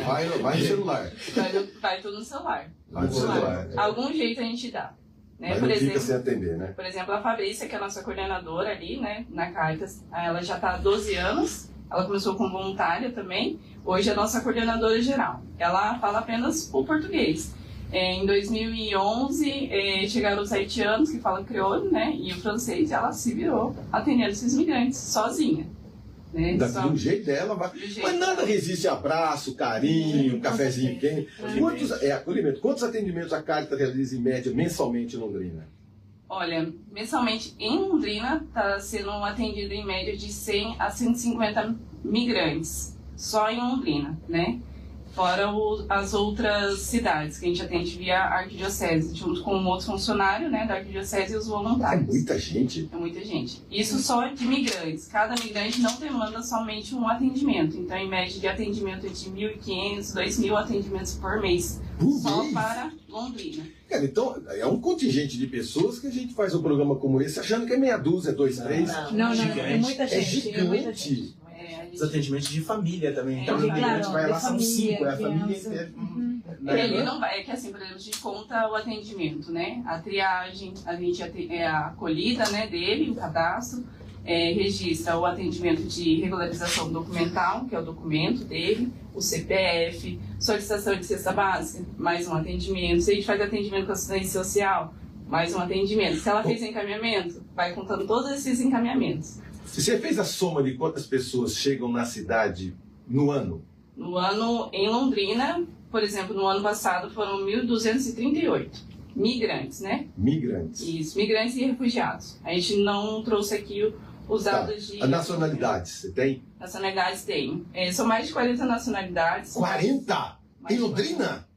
Vai no celular. Vai tudo no celular. Vai no celular. Algum jeito a gente dá. Né? Mas não fica sem atender, né? Por exemplo, a Fabrícia, que é a nossa coordenadora ali, né, na Caritas, ela já está há 12 anos, ela começou como voluntária também, hoje é a nossa coordenadora geral. Ela fala apenas o português. Em 2011, chegaram os haitianos, que falam crioulo, né, e o francês, e ela se virou atendendo esses migrantes, sozinha. Né? Do jeito dela, vai. Mas nada resiste a abraço, carinho, um cafezinho quente. Acolhimento. Quantos atendimentos a Caritas realiza em média mensalmente em Londrina? Olha, mensalmente em Londrina está sendo atendido em média de 100 a 150 migrantes, só em Londrina, né? Fora as outras cidades que a gente atende via arquidiocese, junto com um outro funcionário, né, da arquidiocese e os voluntários. É muita gente. É muita gente. Isso só de migrantes. Cada migrante não demanda somente um atendimento. Então, em média de atendimento de 1.500, 2.000 atendimentos por mês. Só para Londrina. Cara, então, é um contingente de pessoas que a gente faz um programa como esse achando que é meia dúzia, 2, 3. Não, é muita gente. É gigante. Os atendimentos de família também. Então, claro, a gente vai lá, são família, 5, é a família criança. inteira. Ele não vai, que assim, por exemplo, a gente conta o atendimento, né? A triagem, a gente a acolhida, né, dele, o cadastro, registra o atendimento de regularização documental, que é o documento dele, o CPF, solicitação de cesta básica, mais um atendimento. Se a gente faz atendimento com assistência social, mais um atendimento. Se ela fez encaminhamento, vai contando todos esses encaminhamentos. Você fez a soma de quantas pessoas chegam na cidade no ano? No ano, em Londrina, por exemplo, no ano passado foram 1.238 migrantes, né? Migrantes. Isso, migrantes e refugiados. A gente não trouxe aqui os dados de... A nacionalidades, você tem? Nacionalidades tem. São mais de 40 nacionalidades. 40? Em Londrina?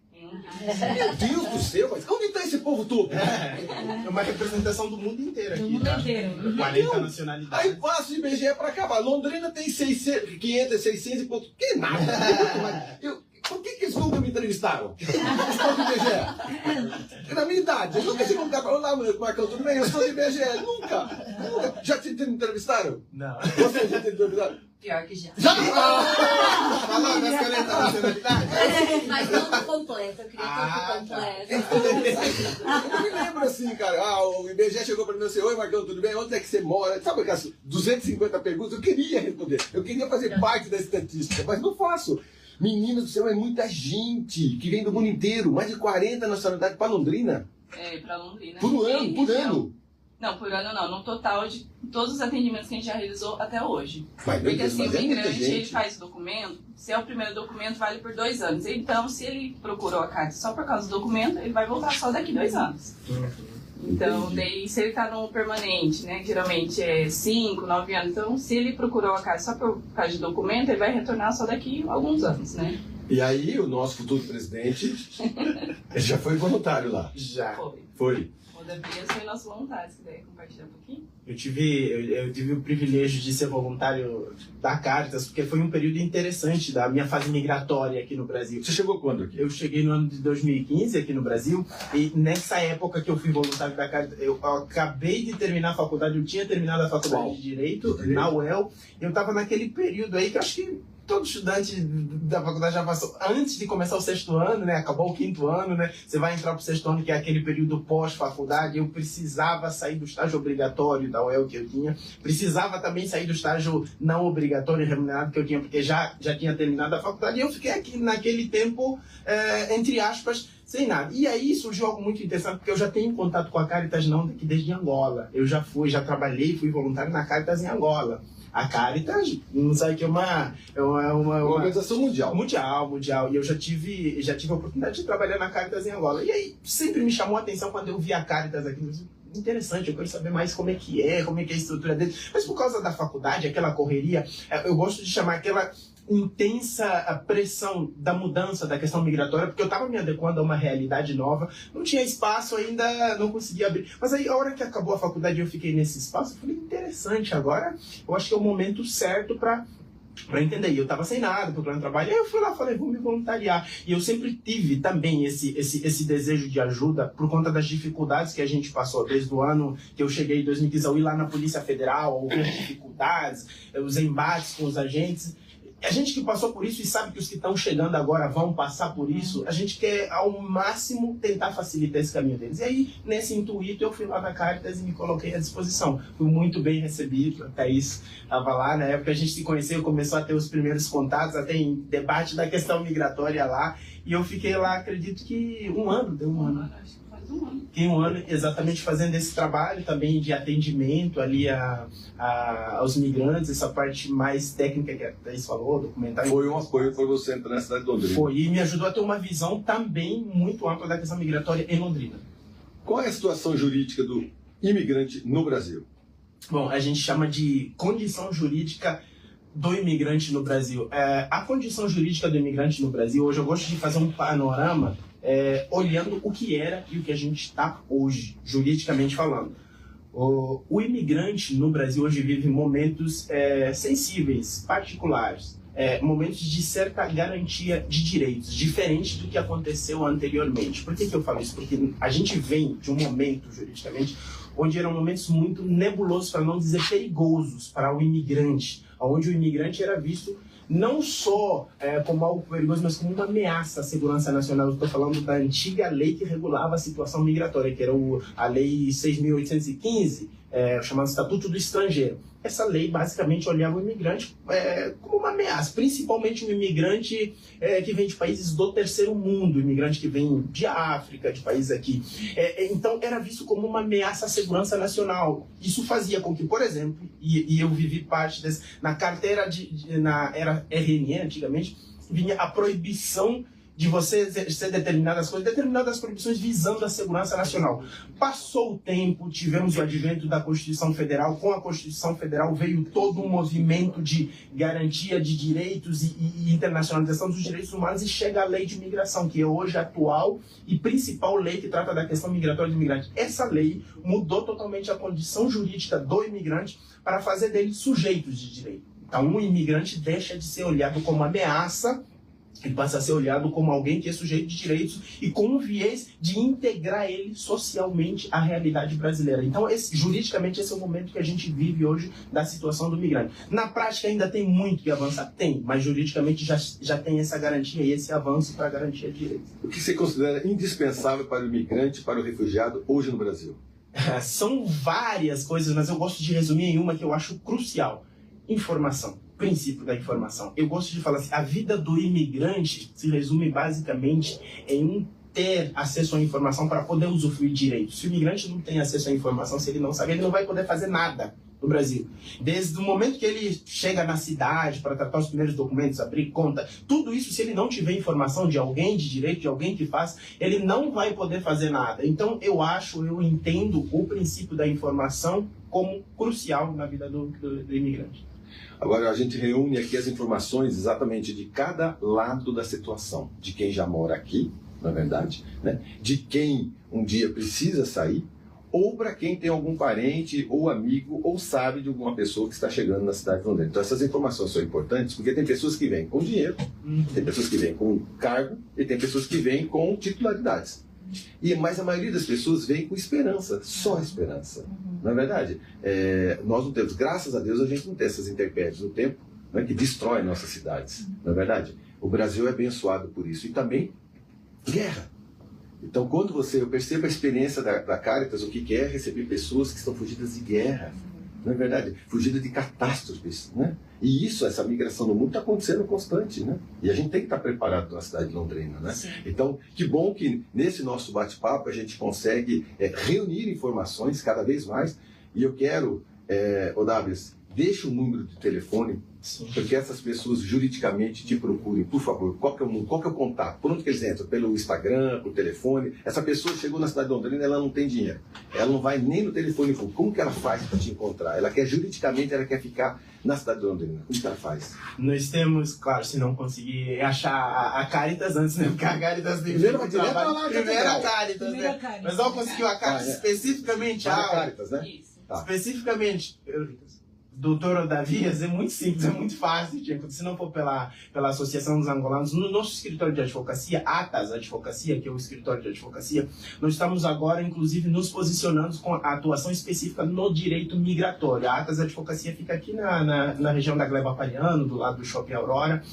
Meu Deus do céu, mas onde está esse povo todo? É uma representação do mundo inteiro aqui. Do mundo tá? inteiro. 40 nacionalidades. Aí passa o IBGE para acabar. Londrina tem 500, 600 e pouco. Que nada. Por que eles nunca me entrevistaram? Estou do IBGE. Na minha idade, eu nunca tive um cara. Olá, Marcão, tudo bem? Eu sou do IBGE. Nunca. Já te entrevistaram? Não. Você já te entrevistaram? Pior que já. Já? Falando das 40 nacionalidades? Mas não no completo, eu queria tudo completo. Eu me lembro assim, cara. O IBGE chegou para mim e disse: oi, Marcão, tudo bem? Onde é que você mora? Sabe aquelas 250 perguntas? Eu queria responder. Eu queria fazer parte da estatística, mas não faço. Menina do céu, é muita gente que vem do mundo inteiro. Mais de 40 nacionalidades para Londrina. Para Londrina. Por ano. Não, por ano não. No total de todos os atendimentos que a gente já realizou até hoje. Porque assim, o migrante, ele faz o documento, se é o primeiro documento, vale por 2 anos. Então, se ele procurou a Caritas só por causa do documento, ele vai voltar só daqui 2 anos. Então, daí, se ele está no permanente, né, geralmente é 5, 9 anos. Então, se ele procurou a Caritas só por causa de documento, ele vai retornar só daqui a alguns anos, né? E aí, o nosso futuro presidente, ele já foi voluntário lá. Já. Foi. O Davi foi nosso voluntário, se quiser compartilhar um pouquinho. Eu tive o privilégio de ser voluntário da Caritas, porque foi um período interessante da minha fase migratória aqui no Brasil. Você chegou quando aqui? Eu cheguei no ano de 2015 aqui no Brasil, e nessa época que eu fui voluntário da Caritas, eu acabei de terminar a faculdade, eu tinha terminado a faculdade de Direito na UEL, e eu estava naquele período aí que eu acho que todo estudante da faculdade já passou, antes de começar o 6º ano, né? Acabou o 5º ano, né? Você vai entrar pro 6º ano, que é aquele período pós-faculdade. Eu precisava sair do estágio obrigatório da UEL que eu tinha. Precisava também sair do estágio não obrigatório e remunerado que eu tinha, porque já tinha terminado a faculdade. E eu fiquei aqui naquele tempo, entre aspas, sem nada. E aí surgiu algo muito interessante, porque eu já tenho contato com a Caritas não daqui desde Angola. Eu já trabalhei, fui voluntário na Caritas em Angola. A Caritas, não sabe que é uma organização mundial. Mundial. E eu já tive a oportunidade de trabalhar na Caritas em Angola. E aí sempre me chamou a atenção quando eu vi a Caritas aqui. Interessante, eu quero saber mais como é a estrutura dele. Mas por causa da faculdade, aquela correria, eu gosto de chamar aquela intensa pressão da mudança da questão migratória, porque eu estava me adequando a uma realidade nova, não tinha espaço ainda, não conseguia abrir. Mas aí, a hora que acabou a faculdade e eu fiquei nesse espaço, eu falei, interessante, agora eu acho que é o momento certo para entender. E eu estava sem nada, procurando trabalho, aí eu fui lá, falei, vou me voluntariar. E eu sempre tive também esse desejo de ajuda por conta das dificuldades que a gente passou, desde o ano que eu cheguei em 2015, eu ir lá na Polícia Federal, ouvir as dificuldades, os embates com os agentes. A gente que passou por isso e sabe que os que estão chegando agora vão passar por isso, a gente quer ao máximo tentar facilitar esse caminho deles. E aí, nesse intuito, eu fui lá na Caritas e me coloquei à disposição. Fui muito bem recebido, a Thaís estava lá, na época a gente se conheceu, começou a ter os primeiros contatos, até em debate da questão migratória lá, e eu fiquei lá, acredito que deu um ano. Fiquei um ano exatamente fazendo esse trabalho também de atendimento ali aos migrantes, essa parte mais técnica que a Thaís falou, documentário. Foi um apoio para você entrar na cidade de Londrina. Foi, e me ajudou a ter uma visão também muito ampla da questão migratória em Londrina. Qual é a situação jurídica do imigrante no Brasil? Bom, a gente chama de condição jurídica do imigrante no Brasil. A condição jurídica do imigrante no Brasil, hoje eu gosto de fazer um panorama olhando o que era e o que a gente está hoje, juridicamente falando. O imigrante no Brasil hoje vive momentos sensíveis, particulares, momentos de certa garantia de direitos, diferente do que aconteceu anteriormente. Por que eu falo isso? Porque a gente vem de um momento, juridicamente, onde eram momentos muito nebulosos, para não dizer perigosos, para o imigrante, onde o imigrante era visto não só como algo perigoso, mas como uma ameaça à segurança nacional. Eu estou falando da antiga lei que regulava a situação migratória, que era a Lei 6.815, chamada Estatuto do Estrangeiro. Essa lei basicamente olhava o imigrante como uma ameaça, principalmente o imigrante que vem de países do terceiro mundo, o imigrante que vem de África, de países aqui. Então era visto como uma ameaça à segurança nacional. Isso fazia com que, por exemplo, e eu vivi parte desse, na carteira, na era RNE antigamente, vinha a proibição de você exercer determinadas proibições visando a segurança nacional. Passou o tempo, tivemos o advento da Constituição Federal. Com a Constituição Federal veio todo um movimento de garantia de direitos e internacionalização dos direitos humanos, e chega a Lei de Imigração, que é hoje a atual e principal lei que trata da questão migratória do imigrante. Essa lei mudou totalmente a condição jurídica do imigrante para fazer dele sujeitos de direito. Então, um imigrante deixa de ser olhado como ameaça, ele passa a ser olhado como alguém que é sujeito de direitos e com um viés de integrar ele socialmente à realidade brasileira. Então, juridicamente, esse é o momento que a gente vive hoje da situação do migrante. Na prática, ainda tem muito que avançar? Tem, mas juridicamente já tem essa garantia e esse avanço para a garantia de direitos. O que você considera indispensável para o imigrante, para o refugiado, hoje no Brasil? São várias coisas, mas eu gosto de resumir em uma que eu acho crucial. Informação. Princípio da informação. Eu gosto de falar assim, a vida do imigrante se resume basicamente em ter acesso à informação para poder usufruir direitos. Se o imigrante não tem acesso à informação, se ele não sabe, ele não vai poder fazer nada no Brasil. Desde o momento que ele chega na cidade para tratar os primeiros documentos, abrir conta, tudo isso, se ele não tiver informação de alguém de direito, de alguém que faz, ele não vai poder fazer nada. Então, eu entendo o princípio da informação como crucial na vida do imigrante. Agora, a gente reúne aqui as informações exatamente de cada lado da situação, de quem já mora aqui, na verdade, né? De quem um dia precisa sair, ou para quem tem algum parente, ou amigo, ou sabe de alguma pessoa que está chegando na cidade de Londrina. Então, essas informações são importantes porque tem pessoas que vêm com dinheiro, tem pessoas que vêm com cargo e tem pessoas que vêm com titularidades. Mas a maioria das pessoas vem com esperança, só esperança. Não é verdade? Nós não temos, graças a Deus, a gente não tem essas intempéries no tempo, né, que destroem nossas cidades. Não é verdade? O Brasil é abençoado por isso. E também guerra. Então, quando eu percebo a experiência da Caritas, o que é receber pessoas que estão fugidas de guerra, não é verdade? Fugidas de catástrofes, né? E essa migração no mundo está acontecendo constante, né? E a gente tem que estar preparado para a cidade de Londrina, né? Sim. Então, que bom que nesse nosso bate-papo a gente consegue reunir informações cada vez mais. E eu quero, Odaves, deixa o número de telefone, porque essas pessoas juridicamente te procurem, por favor. Qual que é o contato? Por onde que eles entram? Pelo Instagram, por telefone? Essa pessoa chegou na cidade de Londrina, ela não tem dinheiro. Ela não vai nem no telefone. Como que ela faz para te encontrar? Ela quer juridicamente, ela quer ficar na cidade de Londrina. Como que ela faz? Nós temos, claro, se não conseguir achar a Caritas antes, né? Porque a Caritas tem primeiro vai direto lá, primeiro a Caritas, né? Mas não conseguiu a Caritas especificamente. A Caritas, né? Isso. Tá. Especificamente, doutor Odavias, é muito simples, é muito fácil, tipo, se não for pela Associação dos Angolanos, no nosso escritório de advocacia, ATAS Advocacia, que é o escritório de advocacia, nós estamos agora, inclusive, nos posicionando com a atuação específica no direito migratório. A ATAS Advocacia fica aqui na região da Gleba Pariano, do lado do Shopping Aurora,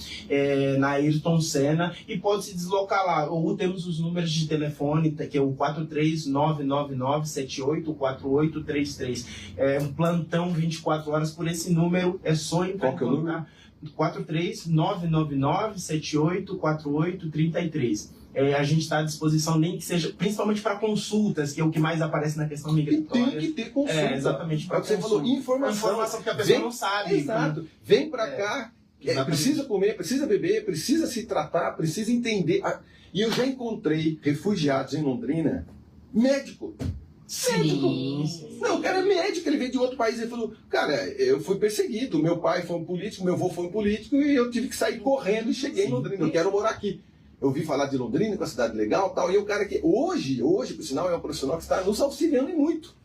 na Ayrton Senna, e pode se deslocar lá. Ou temos os números de telefone, que é o 43999784833. É um plantão 24 horas por esse número, é só entrar em contato. 43999784833. A gente está à disposição, nem que seja, principalmente para consultas, que é o que mais aparece na questão migratória. E tem que ter consulta. Exatamente, para você falou, informação que a pessoa não sabe. Exato. Vem para cá, precisa comer, precisa beber, precisa se tratar, precisa entender. E eu já encontrei refugiados em Londrina, médico. Sim. Não, o cara é médico, ele veio de outro país. Ele falou, cara, eu fui perseguido, meu pai foi um político, meu avô foi um político, e eu tive que sair correndo e cheguei em Londrina, eu quero morar aqui. Eu ouvi falar de Londrina, com a cidade legal e tal, e o cara que hoje, por sinal, é um profissional que está nos auxiliando muito.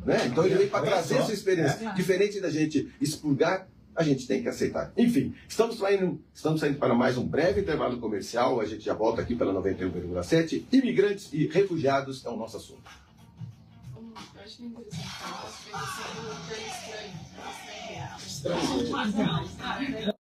Né? Então ele veio para trazer essa experiência. Diferente da gente expurgar, a gente tem que aceitar. Enfim, estamos saindo para mais um breve intervalo comercial, a gente já volta aqui pela 91,7. Imigrantes e refugiados é o nosso assunto. Eu acho que é interessante. Estranho.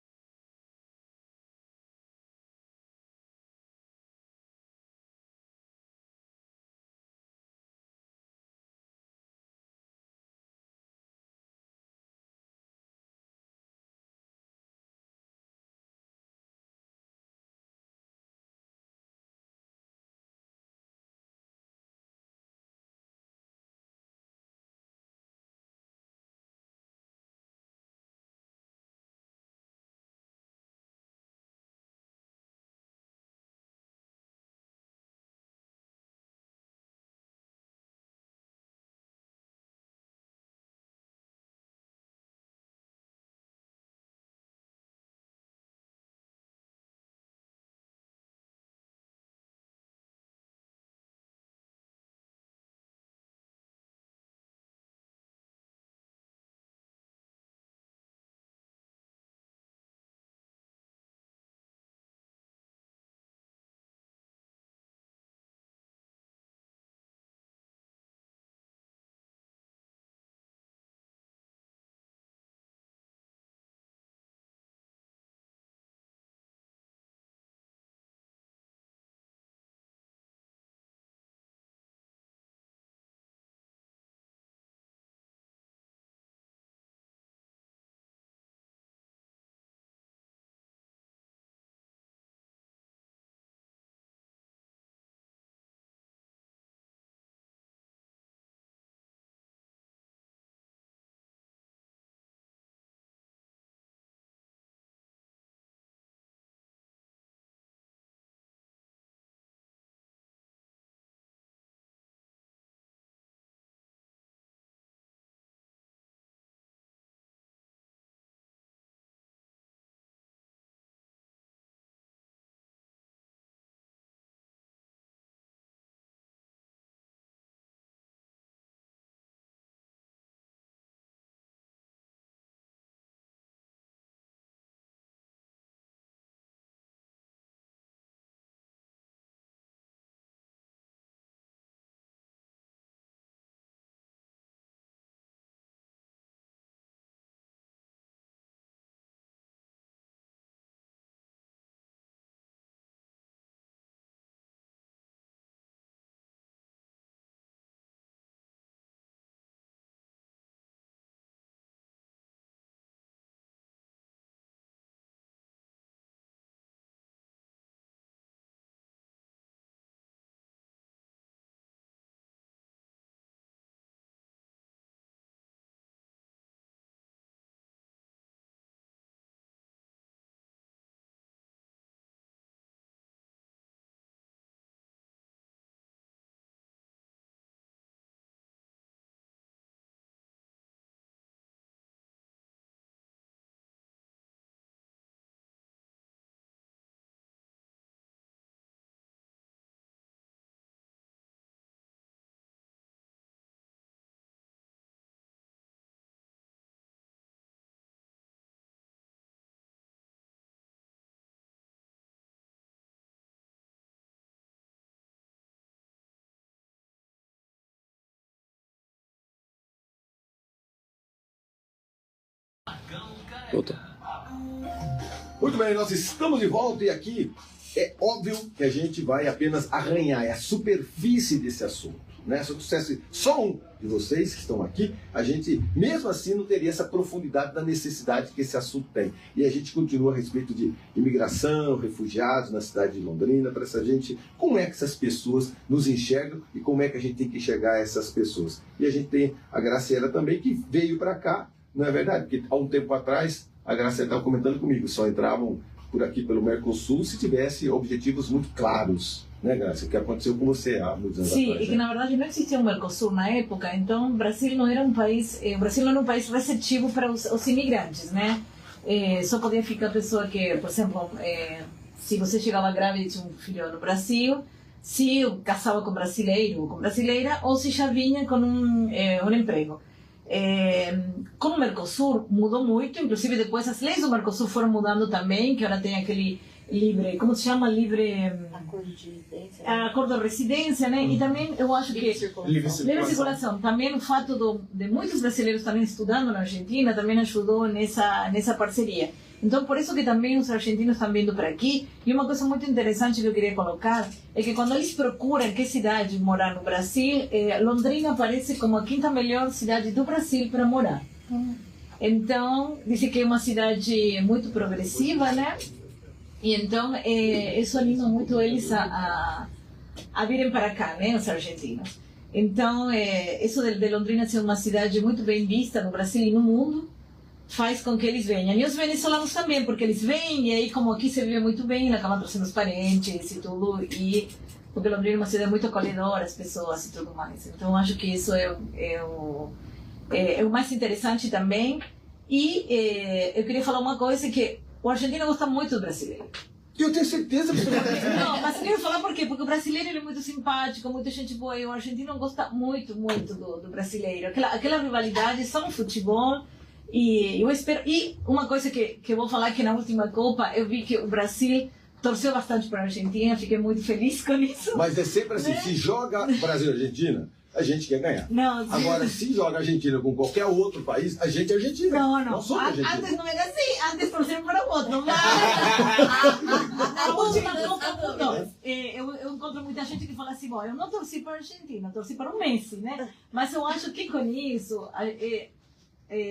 Voltou. Muito bem, nós estamos de volta e aqui é óbvio que a gente vai apenas arranhar a superfície desse assunto, né? Se eu dissesse só um de vocês que estão aqui, a gente mesmo assim não teria essa profundidade da necessidade que esse assunto tem. E a gente continua a respeito de imigração, refugiados na cidade de Londrina, para essa gente, como é que essas pessoas nos enxergam e como é que a gente tem que enxergar essas pessoas. E a gente tem a Graciela também, que veio para cá, não é verdade? Porque há um tempo atrás, a Graciela estava comentando comigo, só entravam por aqui pelo Mercosul se tivesse objetivos muito claros, né, Graça? O que aconteceu com você há muitos anos Sim, atrás. e que na verdade não existia um Mercosul na época, então o Brasil não era um país receptivo para os imigrantes, né? Só podia ficar a pessoa que, por exemplo, se você chegava grávida e tinha um filho no Brasil, se casava com brasileiro ou com brasileira, ou se já vinha com um emprego. Com o Mercosul mudou muito, inclusive depois as leis do Mercosul foram mudando também, que agora tem aquele livre, como se chama? Acordo de residência. Acordo de residência, né? E também eu acho que Livre livre circulação. Também o fato de muitos brasileiros também estudando na Argentina também ajudou nessa parceria. Então, por isso que também os argentinos estão vindo para aqui. E uma coisa muito interessante que eu queria colocar é que quando eles procuram que cidade morar no Brasil, Londrina aparece como a 5ª melhor cidade do Brasil para morar. Então, dizem que é uma cidade muito progressiva, né? E então, isso anima muito eles a virem para cá, né, os argentinos. Então, isso de Londrina ser uma cidade muito bem vista no Brasil e no mundo, faz com que eles venham. E os venezuelanos também, porque eles vêm, e aí como aqui se vive muito bem, acabam trazendo os parentes e tudo, e porque Londrina é uma cidade muito acolhedora, as pessoas e tudo mais. Então, acho que isso é o mais interessante também. E eu queria falar uma coisa, que o argentino gosta muito do brasileiro. E eu tenho certeza que você vai ter. Não, mas eu quero falar por quê? Porque o brasileiro ele é muito simpático, muita gente boa, e o argentino gosta muito, muito do brasileiro. Aquela rivalidade só no futebol. E eu espero. E uma coisa que eu vou falar, que na última Copa eu vi que o Brasil torceu bastante para a Argentina, fiquei muito feliz com isso. Mas é sempre assim, se joga Brasil e Argentina, a gente quer ganhar. Não, sim. Agora, se joga Argentina com qualquer outro país, a gente é Argentina. Não. Nós somos Argentina. Antes não era assim, antes torceram para o outro. Mas... Na última Copa, não. Eu encontro muita gente que fala assim, bom, eu não torci para a Argentina, eu torci para o Messi, né? Mas eu acho que com isso,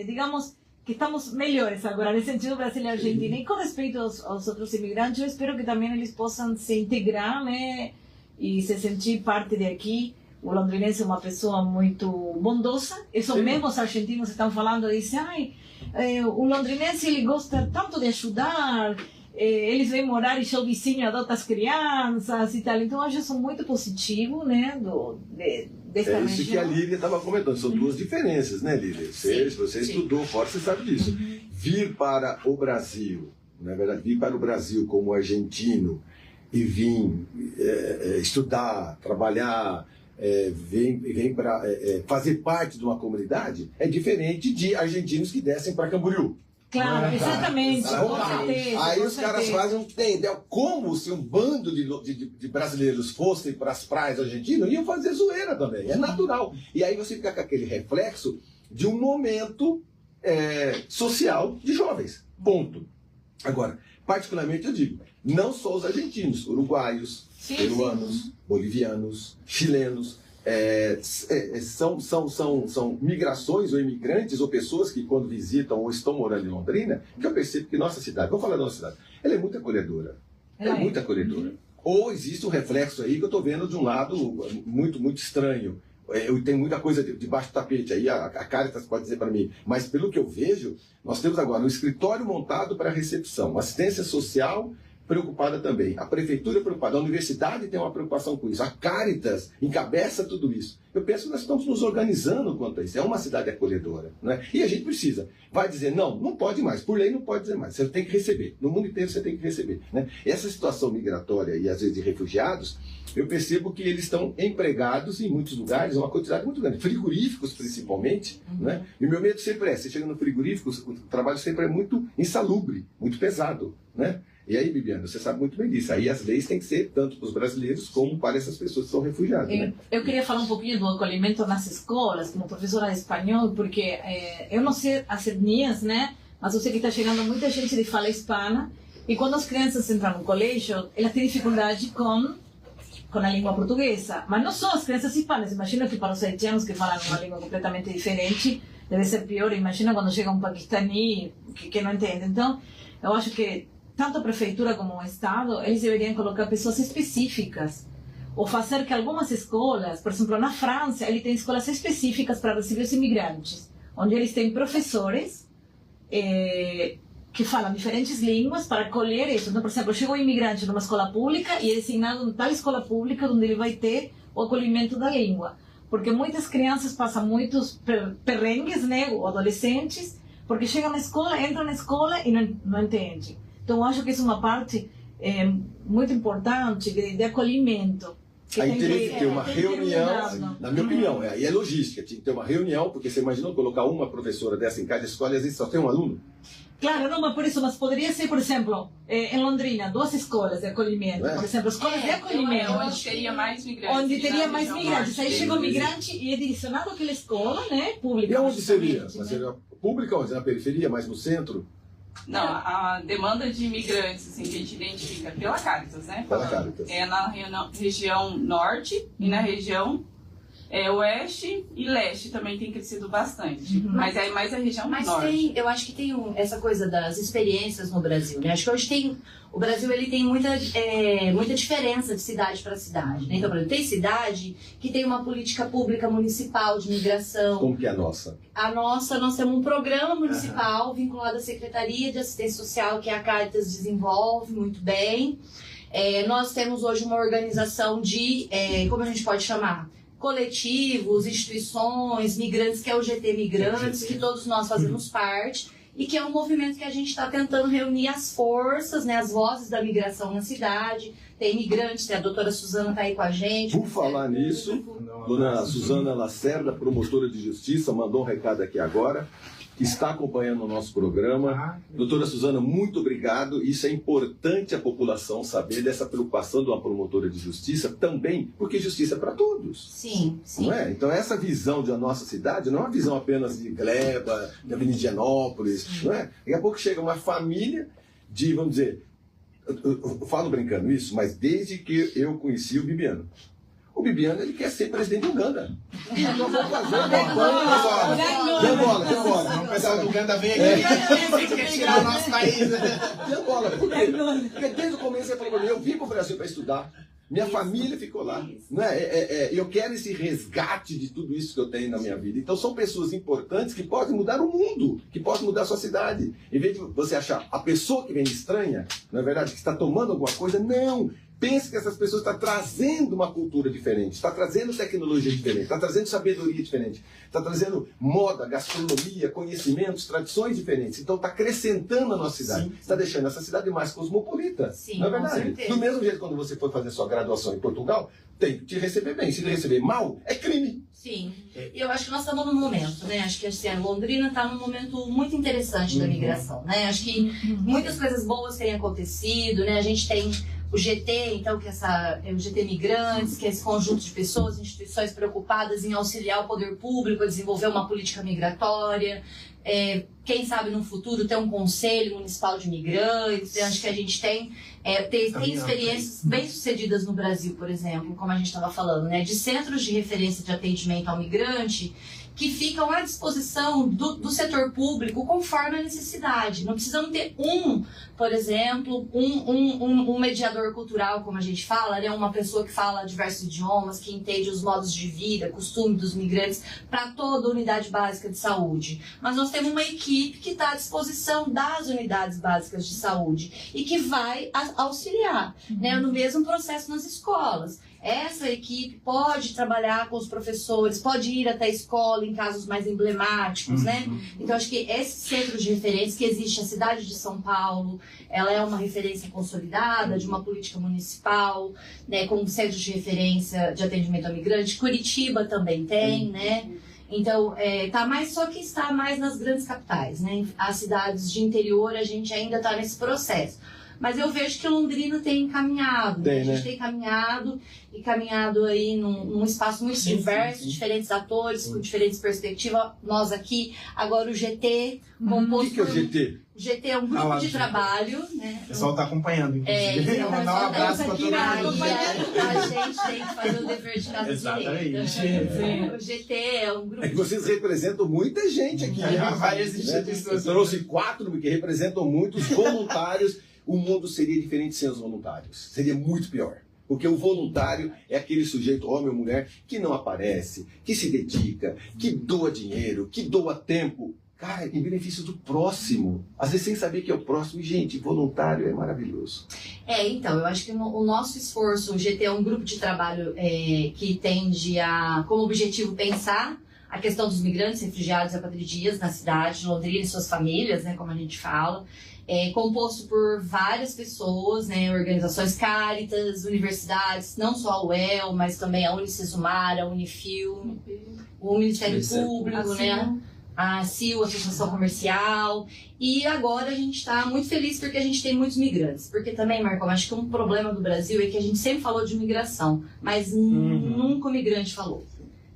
digamos que estamos melhores agora, nesse sentido, Brasil e Argentina. E com respeito aos outros imigrantes, eu espero que também eles possam se integrar, né? E se sentir parte de aqui. O londrinense é uma pessoa muito bondosa. Isso mesmo os argentinos estão falando, dizem, o londrinense ele gosta tanto de ajudar, eles vêm morar e seu vizinho adota as crianças e tal. Então, eu acho isso muito positivo, né, desta região. Isso que a Lívia estava comentando, são duas diferenças, né, Lívia? Se você estudou fora, você sabe disso. Vir para o Brasil, na verdade, vir para o Brasil como argentino e vir estudar, trabalhar, vem para fazer parte de uma comunidade, é diferente de argentinos que descem para Camboriú. Claro, exatamente, com certeza. Aí os caras fazem, entendeu? Como se um bando de brasileiros fossem para as praias argentinas, iam fazer zoeira também, é natural. E aí você fica com aquele reflexo de um momento social de jovens, ponto. Agora, particularmente eu digo, não só os argentinos, uruguaios, peruanos, bolivianos, chilenos, são migrações ou imigrantes ou pessoas que quando visitam ou estão morando em Londrina, que eu percebo que nossa cidade, vamos falar da nossa cidade, ela é muito acolhedora. É muito acolhedora. Ou existe um reflexo aí que eu estou vendo de um lado muito, muito estranho. Tem muita coisa debaixo do tapete aí, a Caritas pode dizer para mim, mas pelo que eu vejo, nós temos agora um escritório montado para recepção, assistência social preocupada também, a prefeitura preocupada, a universidade tem uma preocupação com isso, a Caritas encabeça tudo isso. Eu penso que nós estamos nos organizando quanto a isso, é uma cidade acolhedora, né? E a gente precisa, vai dizer, não pode mais, por lei não pode dizer mais, você tem que receber, no mundo inteiro você tem que receber, né? Essa situação migratória e às vezes de refugiados, eu percebo que eles estão empregados em muitos lugares, uma quantidade muito grande, frigoríficos principalmente, né? E o meu medo sempre você chega no frigorífico, o trabalho sempre é muito insalubre, muito pesado, né? E aí, Bibiana, você sabe muito bem disso. Aí as leis têm que ser tanto para os brasileiros como para essas pessoas que são refugiadas. Né? Eu queria falar um pouquinho do acolhimento nas escolas, como professora de espanhol, porque eu não sei as etnias, né? mas eu sei que está chegando muita gente de fala hispana, e quando as crianças entram no colégio, elas têm dificuldade com a língua portuguesa. Mas não só as crianças hispanas, imagino que para os haitianos que falam uma língua completamente diferente, deve ser pior. Imagina quando chega um paquistani que não entende. Então, eu acho que tanto a prefeitura como o Estado, eles deveriam colocar pessoas específicas, ou fazer que algumas escolas, por exemplo, na França, ele tem escolas específicas para receber os imigrantes, onde eles têm professores que falam diferentes línguas para acolher isso. Então, por exemplo, chega um imigrante numa escola pública e é designado em tal escola pública onde ele vai ter o acolhimento da língua. Porque muitas crianças passam muitos perrengues, né, ou adolescentes, porque chegam na escola, entram na escola e não entendem. Então, eu acho que isso é uma parte muito importante de acolhimento. Aí teria que ter uma reunião, na minha opinião, aí é logística, tinha que ter uma reunião, porque você imaginou colocar uma professora dessa em cada escola e às vezes só tem um aluno? Claro, não, mas por isso, mas poderia ser, por exemplo, em Londrina, 2 escolas de acolhimento, por exemplo, escolas de acolhimento. Onde teria mais migrantes. Onde teria mais migrantes. Aí chega o migrante e é direcionado àquela escola, né, pública. E onde seria? Né? Mas seria pública onde? Na periferia, mais no centro? Não, a demanda de imigrantes, assim, que a gente identifica pela Caritas, né? Pela Caritas. É na região norte e na região oeste e leste também tem crescido bastante. Mas é mais a região norte. Eu acho que tem essa coisa das experiências no Brasil, né? Acho que hoje o Brasil ele tem muita diferença de cidade para cidade, né? Então, por exemplo, tem cidade que tem uma política pública municipal de migração. Como que é a nossa? Nós temos um programa municipal vinculado à Secretaria de Assistência Social que a Caritas desenvolve muito bem. Nós temos hoje uma organização de, como a gente pode chamar? Coletivos, instituições, migrantes, que é o GT Migrantes, que todos nós fazemos parte, e que é um movimento que a gente está tentando reunir as forças, né, as vozes da migração na cidade. Tem migrantes, a doutora Suzana está aí com a gente. Por falar nisso, dona Suzana Lacerda, promotora de justiça, mandou um recado aqui agora, que está acompanhando o nosso programa. Doutora Suzana, muito obrigado. Isso é importante a população saber dessa preocupação de uma promotora de justiça também, porque justiça é para todos. Sim, sim. Não é? Então essa visão da nossa cidade não é uma visão apenas de Gleba, de Avenida Higienópolis, não é? Daqui a pouco chega uma família de, vamos dizer, eu falo brincando isso, mas desde que eu conheci o Bibiano. O Bibiano, ele quer ser presidente de Uganda. Eu vou fazer dê bola. O pessoal do Uganda vem aqui e quer tirar o nosso país. Dê bola. Por quê? Porque desde o começo ele falou para mim, eu vim para o Brasil para estudar. Minha família ficou lá. Não é? Eu quero esse resgate de tudo isso que eu tenho na minha vida. Então são pessoas importantes que podem mudar o mundo, que podem mudar a sua cidade. Em vez de você achar a pessoa que vem estranha, não é verdade, que está tomando alguma coisa, não. Pense que essas pessoas estão trazendo uma cultura diferente, está trazendo tecnologia diferente, está trazendo sabedoria diferente, está trazendo moda, gastronomia, conhecimentos, tradições diferentes. Então está acrescentando a nossa cidade, está deixando essa cidade mais cosmopolita. Sim, não é verdade? com certeza. Do mesmo jeito, quando você for fazer sua graduação em Portugal, tem que te receber bem. Se te receber mal, é crime. Sim, eu acho que nós estamos num momento, né? Acho que assim, a Londrina está num momento muito interessante da migração, né? Acho que muitas coisas boas têm acontecido, né? A gente tem o GT, então, que o GT Migrantes, que é esse conjunto de pessoas, instituições preocupadas em auxiliar o poder público a desenvolver uma política migratória. Quem sabe no futuro ter um conselho municipal de migrantes. Eu acho que a gente tem experiências bem sucedidas no Brasil, por exemplo, como a gente estava falando, né, de centros de referência de atendimento ao migrante que ficam à disposição do setor público conforme a necessidade. Não precisamos ter por exemplo, um mediador cultural, como a gente fala, né? Uma pessoa que fala diversos idiomas, que entende os modos de vida, costumes dos migrantes, para toda a unidade básica de saúde. Mas nós temos uma equipe que está à disposição das unidades básicas de saúde e que vai auxiliar, né, no mesmo processo nas escolas. Essa equipe pode trabalhar com os professores, pode ir até a escola em casos mais emblemáticos, né? Então, acho que esse centro de referência que existe, a cidade de São Paulo, ela é uma referência consolidada de uma política municipal, né, como centro de referência de atendimento ao migrante. Curitiba também tem, né? Então, só que está mais nas grandes capitais, né? As cidades de interior, a gente ainda está nesse processo. Mas eu vejo que Londrina tem caminhado, né? A gente né? tem caminhado aí num espaço muito diverso, diferentes atores, com diferentes perspectivas. Nós aqui, agora o GT, O composto que é o por... GT? GT é um grupo lá, de GT. trabalho, né? O pessoal tá acompanhando, inclusive. Então, Mandar um abraço pra todo mundo. a gente tem que fazer o dever de casa Exatamente. direito. O GT é um grupo É que vocês representam muita gente aqui. Há várias né? instituições. Eu trouxe 4 que representam muitos voluntários. O mundo seria diferente sem os voluntários. Seria muito pior. Porque o voluntário é aquele sujeito, homem ou mulher, que não aparece, que se dedica, que doa dinheiro, que doa tempo. Cara, em benefício do próximo. Às vezes sem saber que é o próximo. E, gente, voluntário é maravilhoso. Então, eu acho que o nosso esforço, o GT é um grupo de trabalho que tende a, como objetivo, pensar a questão dos migrantes, refugiados e apatridias na cidade de Londrina e suas famílias, né, como a gente fala. Composto por várias pessoas, né, organizações Cáritas, universidades, não só a UEL, mas também a Unicesumar, a Unifil, o Ministério Público, né, a CIL, a Associação Comercial. E agora a gente está muito feliz porque a gente tem muitos migrantes. Porque também, Marcão, acho que um problema do Brasil é que a gente sempre falou de migração, mas nunca o migrante falou.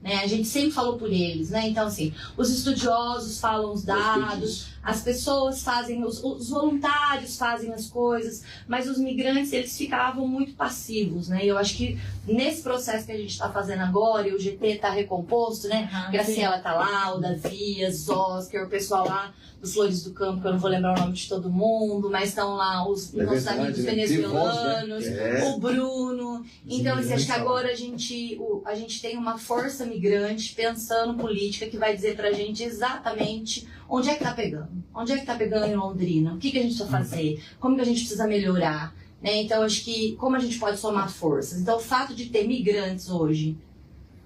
Né? A gente sempre falou por eles, né? Então, assim, os estudiosos falam os dados, as pessoas fazem, os voluntários fazem as coisas, mas os migrantes, eles ficavam muito passivos, né? E eu acho que nesse processo que a gente está fazendo agora, e o GT está recomposto, né? Graciela tá lá, o Davi, Oscar, o pessoal lá dos Flores do Campo, que eu não vou lembrar o nome de todo mundo, mas estão lá os nossos amigos venezuelanos, o Bruno. Então, assim, acho que agora a gente tem uma força migrante pensando política que vai dizer pra gente exatamente onde é que tá pegando. Onde é que tá pegando em Londrina? O que a gente precisa fazer? Como que a gente precisa melhorar? Né? Então, acho que como a gente pode somar forças? Então, o fato de ter migrantes hoje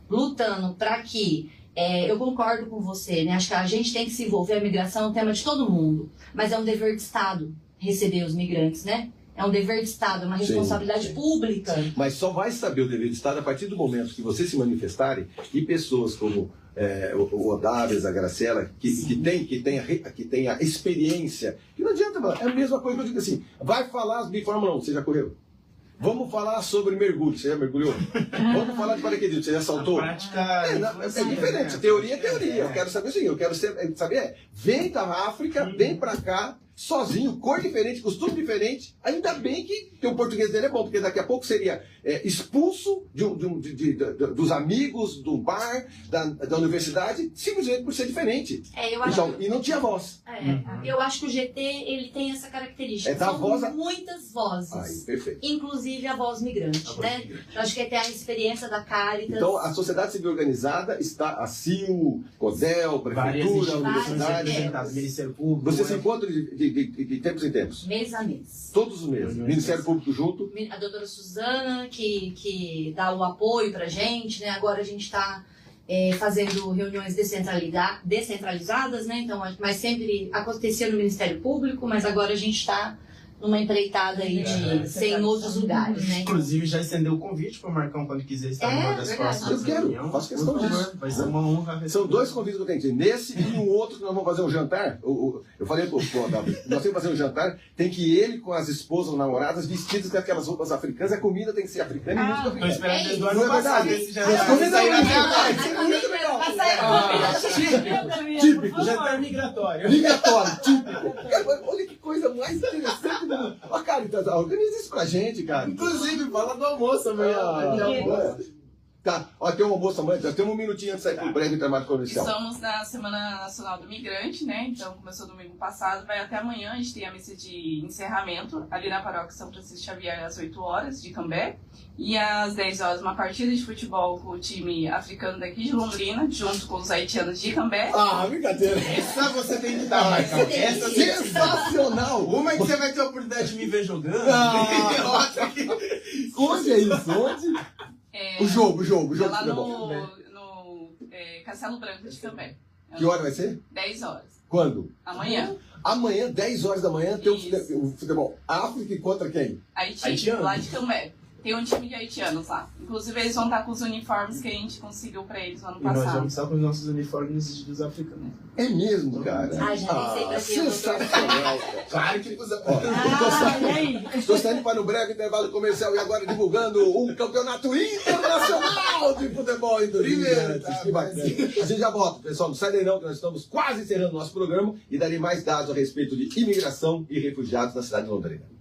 lutando para que eu concordo com você, né? Acho que a gente tem que se envolver, a migração é um tema de todo mundo, mas é um dever de Estado receber os migrantes, né? É um dever de Estado, é uma responsabilidade pública. Mas só vai saber o dever de Estado a partir do momento que vocês se manifestarem e pessoas como o Odaves, a Graciela, que tem a experiência, que não adianta falar, é a mesma coisa que eu digo assim, vai falar de Fórmula 1, você já correu? Vamos falar sobre mergulho, você já mergulhou? Vamos falar de paraquedismo, você já saltou? A prática É diferente, teoria é teoria. Eu quero saber assim, vem da África, vem pra cá, sozinho, cor diferente, costume diferente. Ainda bem que o português dele é bom, porque daqui a pouco seria expulso dos amigos, do bar, da universidade, simplesmente por ser diferente. E não tinha voz. Eu acho que o GT ele tem essa característica. São muitas vozes. Aí, perfeito. Inclusive a voz migrante, né? Eu acho que tem a experiência da Cáritas. Então, a sociedade civil organizada está a CIL, CODEL, Prefeitura, Universidade, Ministério Público. Você se encontra de tempos em tempos? Mês a mês. Todos os meses. Ministério Público junto. A doutora Suzana, que dá o apoio pra gente, né? Agora a gente está fazendo reuniões descentralizadas, né? Então, mas sempre acontecia no Ministério Público, mas agora a gente está numa empreitada aí de ser em outros lugares, né? Inclusive, já estendeu o convite para o Marcão quando quiser estar numa das próximas. Eu quero, faço questão disso. Vai ser uma honra. São 2 convites que eu tenho que ter. Nesse e um outro que nós vamos fazer um jantar. Eu falei pro Davi, nós temos que fazer um jantar, tem que ele com as esposas, namoradas, vestidas com aquelas roupas africanas, a comida tem que ser africana e música Estou africana. esperando desde o Não ano é passado verdade? esse jantar. Típico. Jantar migratório. Migratório, típico. Olha que coisa mais interessante do mundo. Ó, cara, organiza isso pra gente, cara. Inclusive, fala do almoço amanhã. Tá, ó, tem um almoço amanhã, já temos um minutinho antes de sair pro breve trabalho comercial. Estamos na Semana Nacional do Migrante, né? Então começou domingo passado, vai até amanhã. A gente tem a missa de encerramento ali na paróquia São Francisco Xavier às 8 horas de Cambé. E às 10 horas uma partida de futebol com o time africano daqui de Londrina, junto com os haitianos de Cambé. Ah, brincadeira. Essa você tem que dar, Marcão. Essa sensacional. Uma é que você vai ter a oportunidade de me ver jogando. Outra que... Onde é isso? Onde? O jogo é lá no Castelo Branco de Cambé. Que hora vai ser? 10 horas. Quando? Amanhã. Amanhã, 10 horas da manhã, tem o futebol. África contra quem? Haiti, lá de Cambé. Tem um time de haitianos lá. Inclusive, eles vão estar com os uniformes que a gente conseguiu pra eles no ano E nós passado. vamos estar com os nossos uniformes dos africanos. É mesmo, cara? Ah, já nem sei pra quem eu vou sensacional, cara. Claro que usa. Ah, e aí? Estou saindo para um breve intervalo comercial e agora divulgando um campeonato internacional de futebol em 2020. Que bacana. A gente já volta, pessoal. Não sai daí não, que nós estamos quase encerrando nosso programa e darei mais dados a respeito de imigração e refugiados na cidade de Londrina.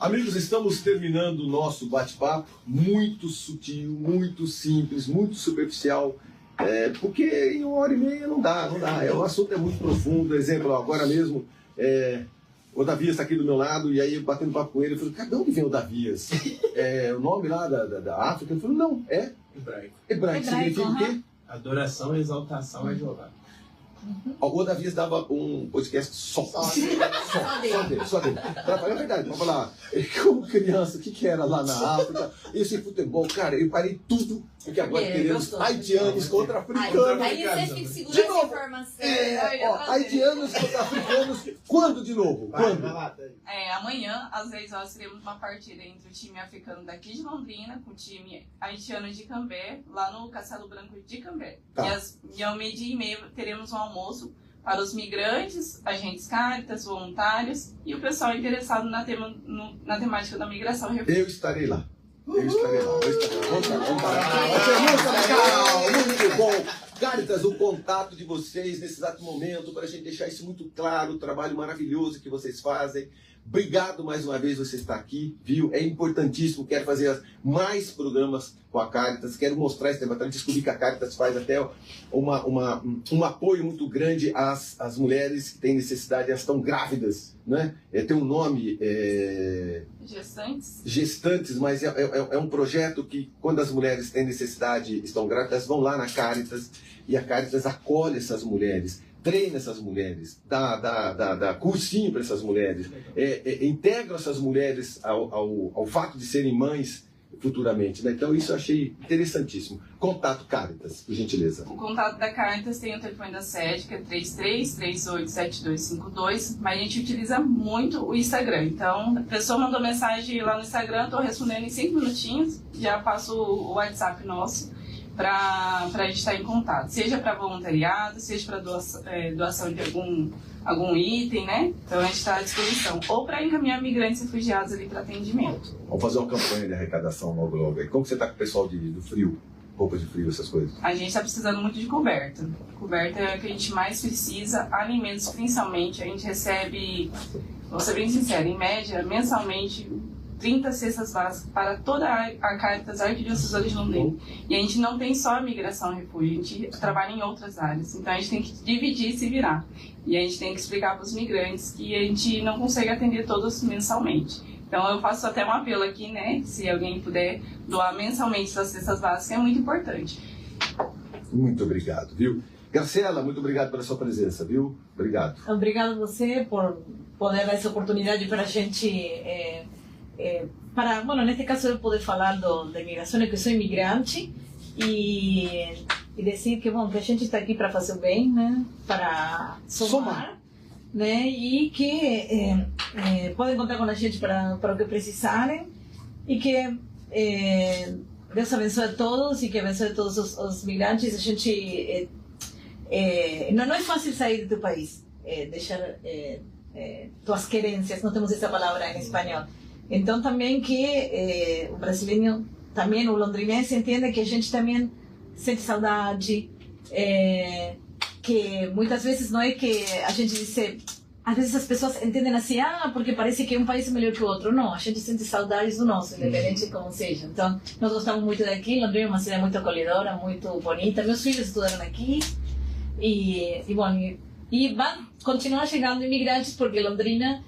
Amigos, estamos terminando o nosso bate-papo, muito sutil, muito simples, muito superficial, porque em 1h30 não dá. O assunto é muito profundo. Exemplo, ó, agora mesmo, o Davias está aqui do meu lado, e aí eu batendo papo com ele, eu falei, cadê onde vem o Davias? O nome lá da África? Ele falou, não, é hebraico. Significa o quê? Adoração e exaltação a Jeová. O Davias dava um podcast só dele. Pra falar a verdade, pra falar, como criança, o que era lá na África, esse futebol, cara, eu parei tudo, porque agora queremos haitianos contra africanos. Aí você tem que segurar essa informação. Haitianos contra africanos, quando de novo? Quando? Amanhã, às 10 horas, teremos uma partida entre o time africano daqui de Londrina com o time haitiano de Cambé, lá no Castelo Branco de Cambé. Tá. E ao 12h30 teremos um almoço para os migrantes, agentes Cáritas, voluntários e o pessoal interessado na temática da migração e refúgio. Eu estarei lá. Vamos lá. Vai ser muito legal, muito bom. Cáritas, o contato de vocês nesse exato momento, para a gente deixar isso muito claro, o trabalho maravilhoso que vocês fazem. Obrigado mais uma vez você estar aqui, viu? É importantíssimo, quero fazer mais programas com a Cáritas, quero mostrar esse tema, descobrir que a Cáritas faz até um apoio muito grande às mulheres que têm necessidade, elas estão grávidas, né? Tem um nome... Gestantes, mas é um projeto que quando as mulheres têm necessidade, estão grávidas, vão lá na Cáritas e a Cáritas acolhe essas mulheres, treina essas mulheres, dá cursinho para essas mulheres, integra essas mulheres ao fato de serem mães futuramente, né? Então isso eu achei interessantíssimo. Contato Cáritas, por gentileza. O contato da Cáritas tem o telefone da sede, que é 33387252, mas a gente utiliza muito o Instagram. Então, a pessoa mandou mensagem lá no Instagram, estou respondendo em 5 minutinhos, já passo o WhatsApp nosso para a gente estar em contato, seja para voluntariado, seja para doação de algum item, né? Então a gente está à disposição. Ou para encaminhar migrantes refugiados ali para atendimento. Vamos fazer uma campanha de arrecadação logo aí. Como que você está com o pessoal do frio? Roupas de frio, essas coisas? A gente está precisando muito de coberta. Coberta é o que a gente mais precisa, alimentos principalmente. A gente recebe, vou ser bem sincera, em média, mensalmente, 30 cestas básicas para toda a Cáritas Arquidiocesana de Londrina. E a gente não tem só a migração e refúgio, a gente trabalha em outras áreas. Então a gente tem que dividir e se virar. E a gente tem que explicar para os migrantes que a gente não consegue atender todos mensalmente. Então eu faço até um apelo aqui, né? Se alguém puder doar mensalmente essas cestas básicas, é muito importante. Muito obrigado, viu? Graciela, muito obrigado pela sua presença, viu? Obrigado. Obrigado a você por poder dar essa oportunidade para a gente... bueno, neste caso eu poder falar da imigração, que eu sou imigrante e dizer que, bom, que a gente está aqui para fazer o bem, né, para somar, né, e que podem contar com a gente para o que precisarem e que Deus abençoe a todos e que abençoe a todos os migrantes. A gente não é fácil sair do teu país, deixar tuas querências, não temos essa palavra em espanhol. Então também que o brasileiro, também o londrinense entenda que a gente também sente saudade, que muitas vezes não é que a gente diz, às vezes as pessoas entendem assim, porque parece que um país é melhor que o outro. Não, a gente sente saudades do nosso, independente de como seja. Então nós gostamos muito daqui, Londrina é uma cidade muito acolhedora, muito bonita. Meus filhos estudaram aqui e vão continuar chegando imigrantes porque Londrina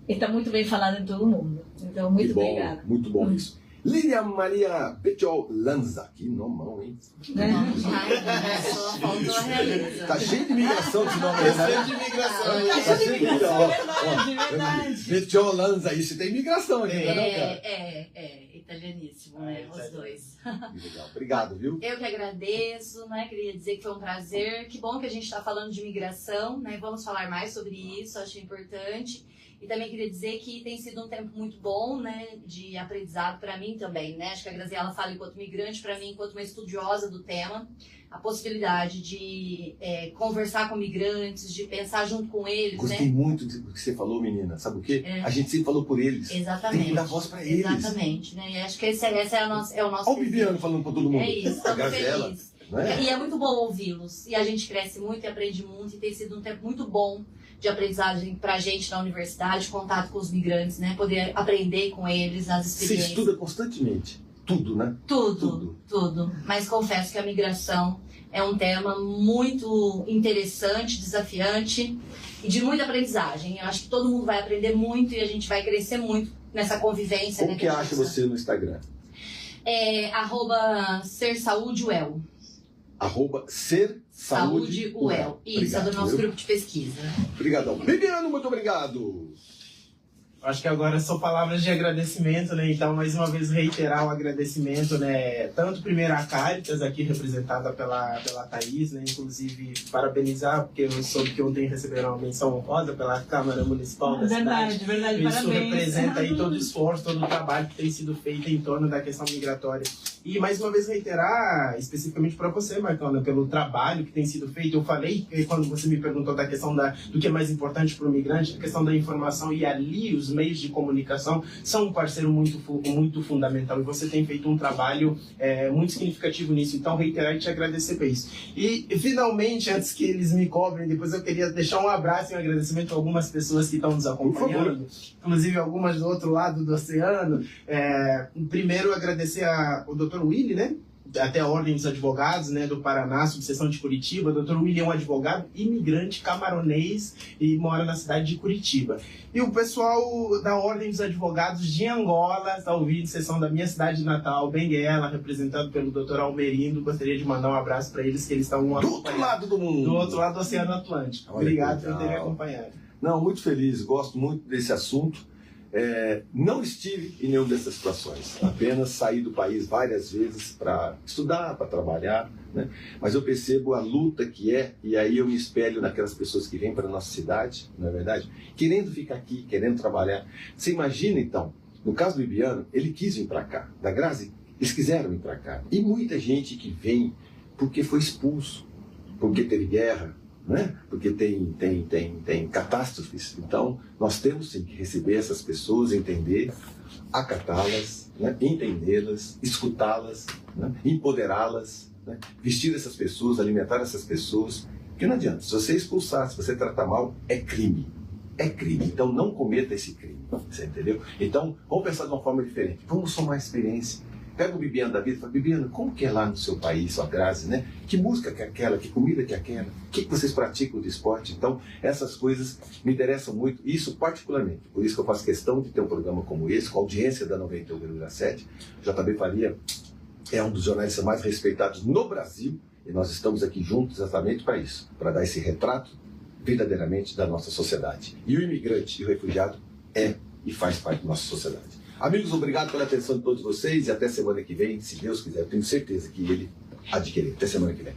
está muito bem falada em todo o mundo. Então, muito obrigada. Muito bom isso. Lídia Maria Petiol Lanza, que nomão, hein? Tá cheio de migração esse nome aí, né? Tá cheio de migração. Petiol Lanza, isso tem migração aqui, não é? Italianíssimo, né? Os dois. Que legal. Obrigado, viu? Eu que agradeço, né? Queria dizer que foi um prazer. Que bom que a gente está falando de migração, né? Vamos falar mais sobre isso, acho importante. E também queria dizer que tem sido um tempo muito bom, né, de aprendizado para mim também, né? Acho que a Graziela fala enquanto migrante, para mim, enquanto uma estudiosa do tema, a possibilidade de conversar com migrantes, de pensar junto com eles, Gostei muito do que você falou, menina. Sabe o quê? A gente sempre falou por eles. Exatamente. Tem que dar voz para eles. Exatamente, né? E acho que esse é o nosso... Olha o Viviano falando para todo mundo. É isso, estamos felizes. Né? E é muito bom ouvi-los. E a gente cresce muito e aprende muito. E tem sido um tempo muito bom de aprendizagem para a gente na universidade, contato com os migrantes, né? Poder aprender com eles as experiências. Você estuda constantemente? Tudo, né? Tudo. Mas confesso que a migração é um tema muito interessante, desafiante e de muita aprendizagem. Eu acho que todo mundo vai aprender muito e a gente vai crescer muito nessa convivência. Como que acha você no Instagram? É @sersaudiuel. @sersaudiuel. Isso, é do nosso grupo de pesquisa. Obrigadão. Bibiano, muito obrigado. Acho que agora são palavras de agradecimento, né? Então, mais uma vez, reiterar o agradecimento, né? Tanto primeiro a Caritas, aqui representada pela Thaís, né? Inclusive, parabenizar, porque eu soube que ontem receberam uma menção honrosa pela Câmara Municipal da cidade. Verdade, Isso parabéns. representa aí todo o esforço, todo o trabalho que tem sido feito em torno da questão migratória. E, mais uma vez, reiterar, especificamente para você, Marcão, né? Pelo trabalho que tem sido feito. Eu falei, quando você me perguntou da questão do que é mais importante para o migrante, a questão da informação, e ali os meios de comunicação são um parceiro muito fundamental, e você tem feito um trabalho muito significativo nisso. Então, reiterar e te agradecer por isso. E, finalmente, antes que eles me cobrem, depois eu queria deixar um abraço e um agradecimento a algumas pessoas que estão nos acompanhando, inclusive algumas do outro lado do oceano. Primeiro, agradecer ao Dr. Willy, né? Até a Ordem dos Advogados, né, do Paraná, subseção de Curitiba. O Dr. William é um advogado imigrante camaronês e mora na cidade de Curitiba. E o pessoal da Ordem dos Advogados de Angola está ouvindo, sessão da minha cidade natal, Benguela, representado pelo Dr. Almerindo. Gostaria de mandar um abraço para eles, que eles estão do outro lado do mundo, do outro lado do Oceano Atlântico. Olha, obrigado por terem acompanhado. Não, muito feliz, gosto muito desse assunto. Não estive em nenhuma dessas situações, apenas saí do país várias vezes para estudar, para trabalhar, né? Mas eu percebo a luta que é, e aí eu me espelho naquelas pessoas que vêm para a nossa cidade, não é verdade? Querendo ficar aqui, querendo trabalhar. Você imagina então, no caso do Bibiano, ele quis vir para cá, da Grazi, eles quiseram vir para cá. E muita gente que vem porque foi expulso, porque teve guerra, né? Porque tem catástrofes. Então, nós temos sim que receber essas pessoas, entender, acatá-las, né? Entendê-las, escutá-las, né? Empoderá-las, né? Vestir essas pessoas, alimentar essas pessoas. Porque não adianta, se você expulsar, se você tratar mal, é crime. É crime. Então, não cometa esse crime. Você entendeu? Então, vamos pensar de uma forma diferente. Vamos somar experiência. Pega o Bibiano da vida e fala: Bibiano, como que é lá no seu país, sua Grazi, né? Que música que é aquela? Que comida que é aquela? O que vocês praticam de esporte? Então, essas coisas me interessam muito, isso particularmente. Por isso que eu faço questão de ter um programa como esse, com a audiência da 91,7. JB Faria é um dos jornalistas mais respeitados no Brasil, e nós estamos aqui juntos exatamente para isso, para dar esse retrato verdadeiramente da nossa sociedade. E o imigrante e o refugiado é e faz parte da nossa sociedade. Amigos, obrigado pela atenção de todos vocês e até semana que vem, se Deus quiser. Eu tenho certeza que ele adquirir. Até semana que vem.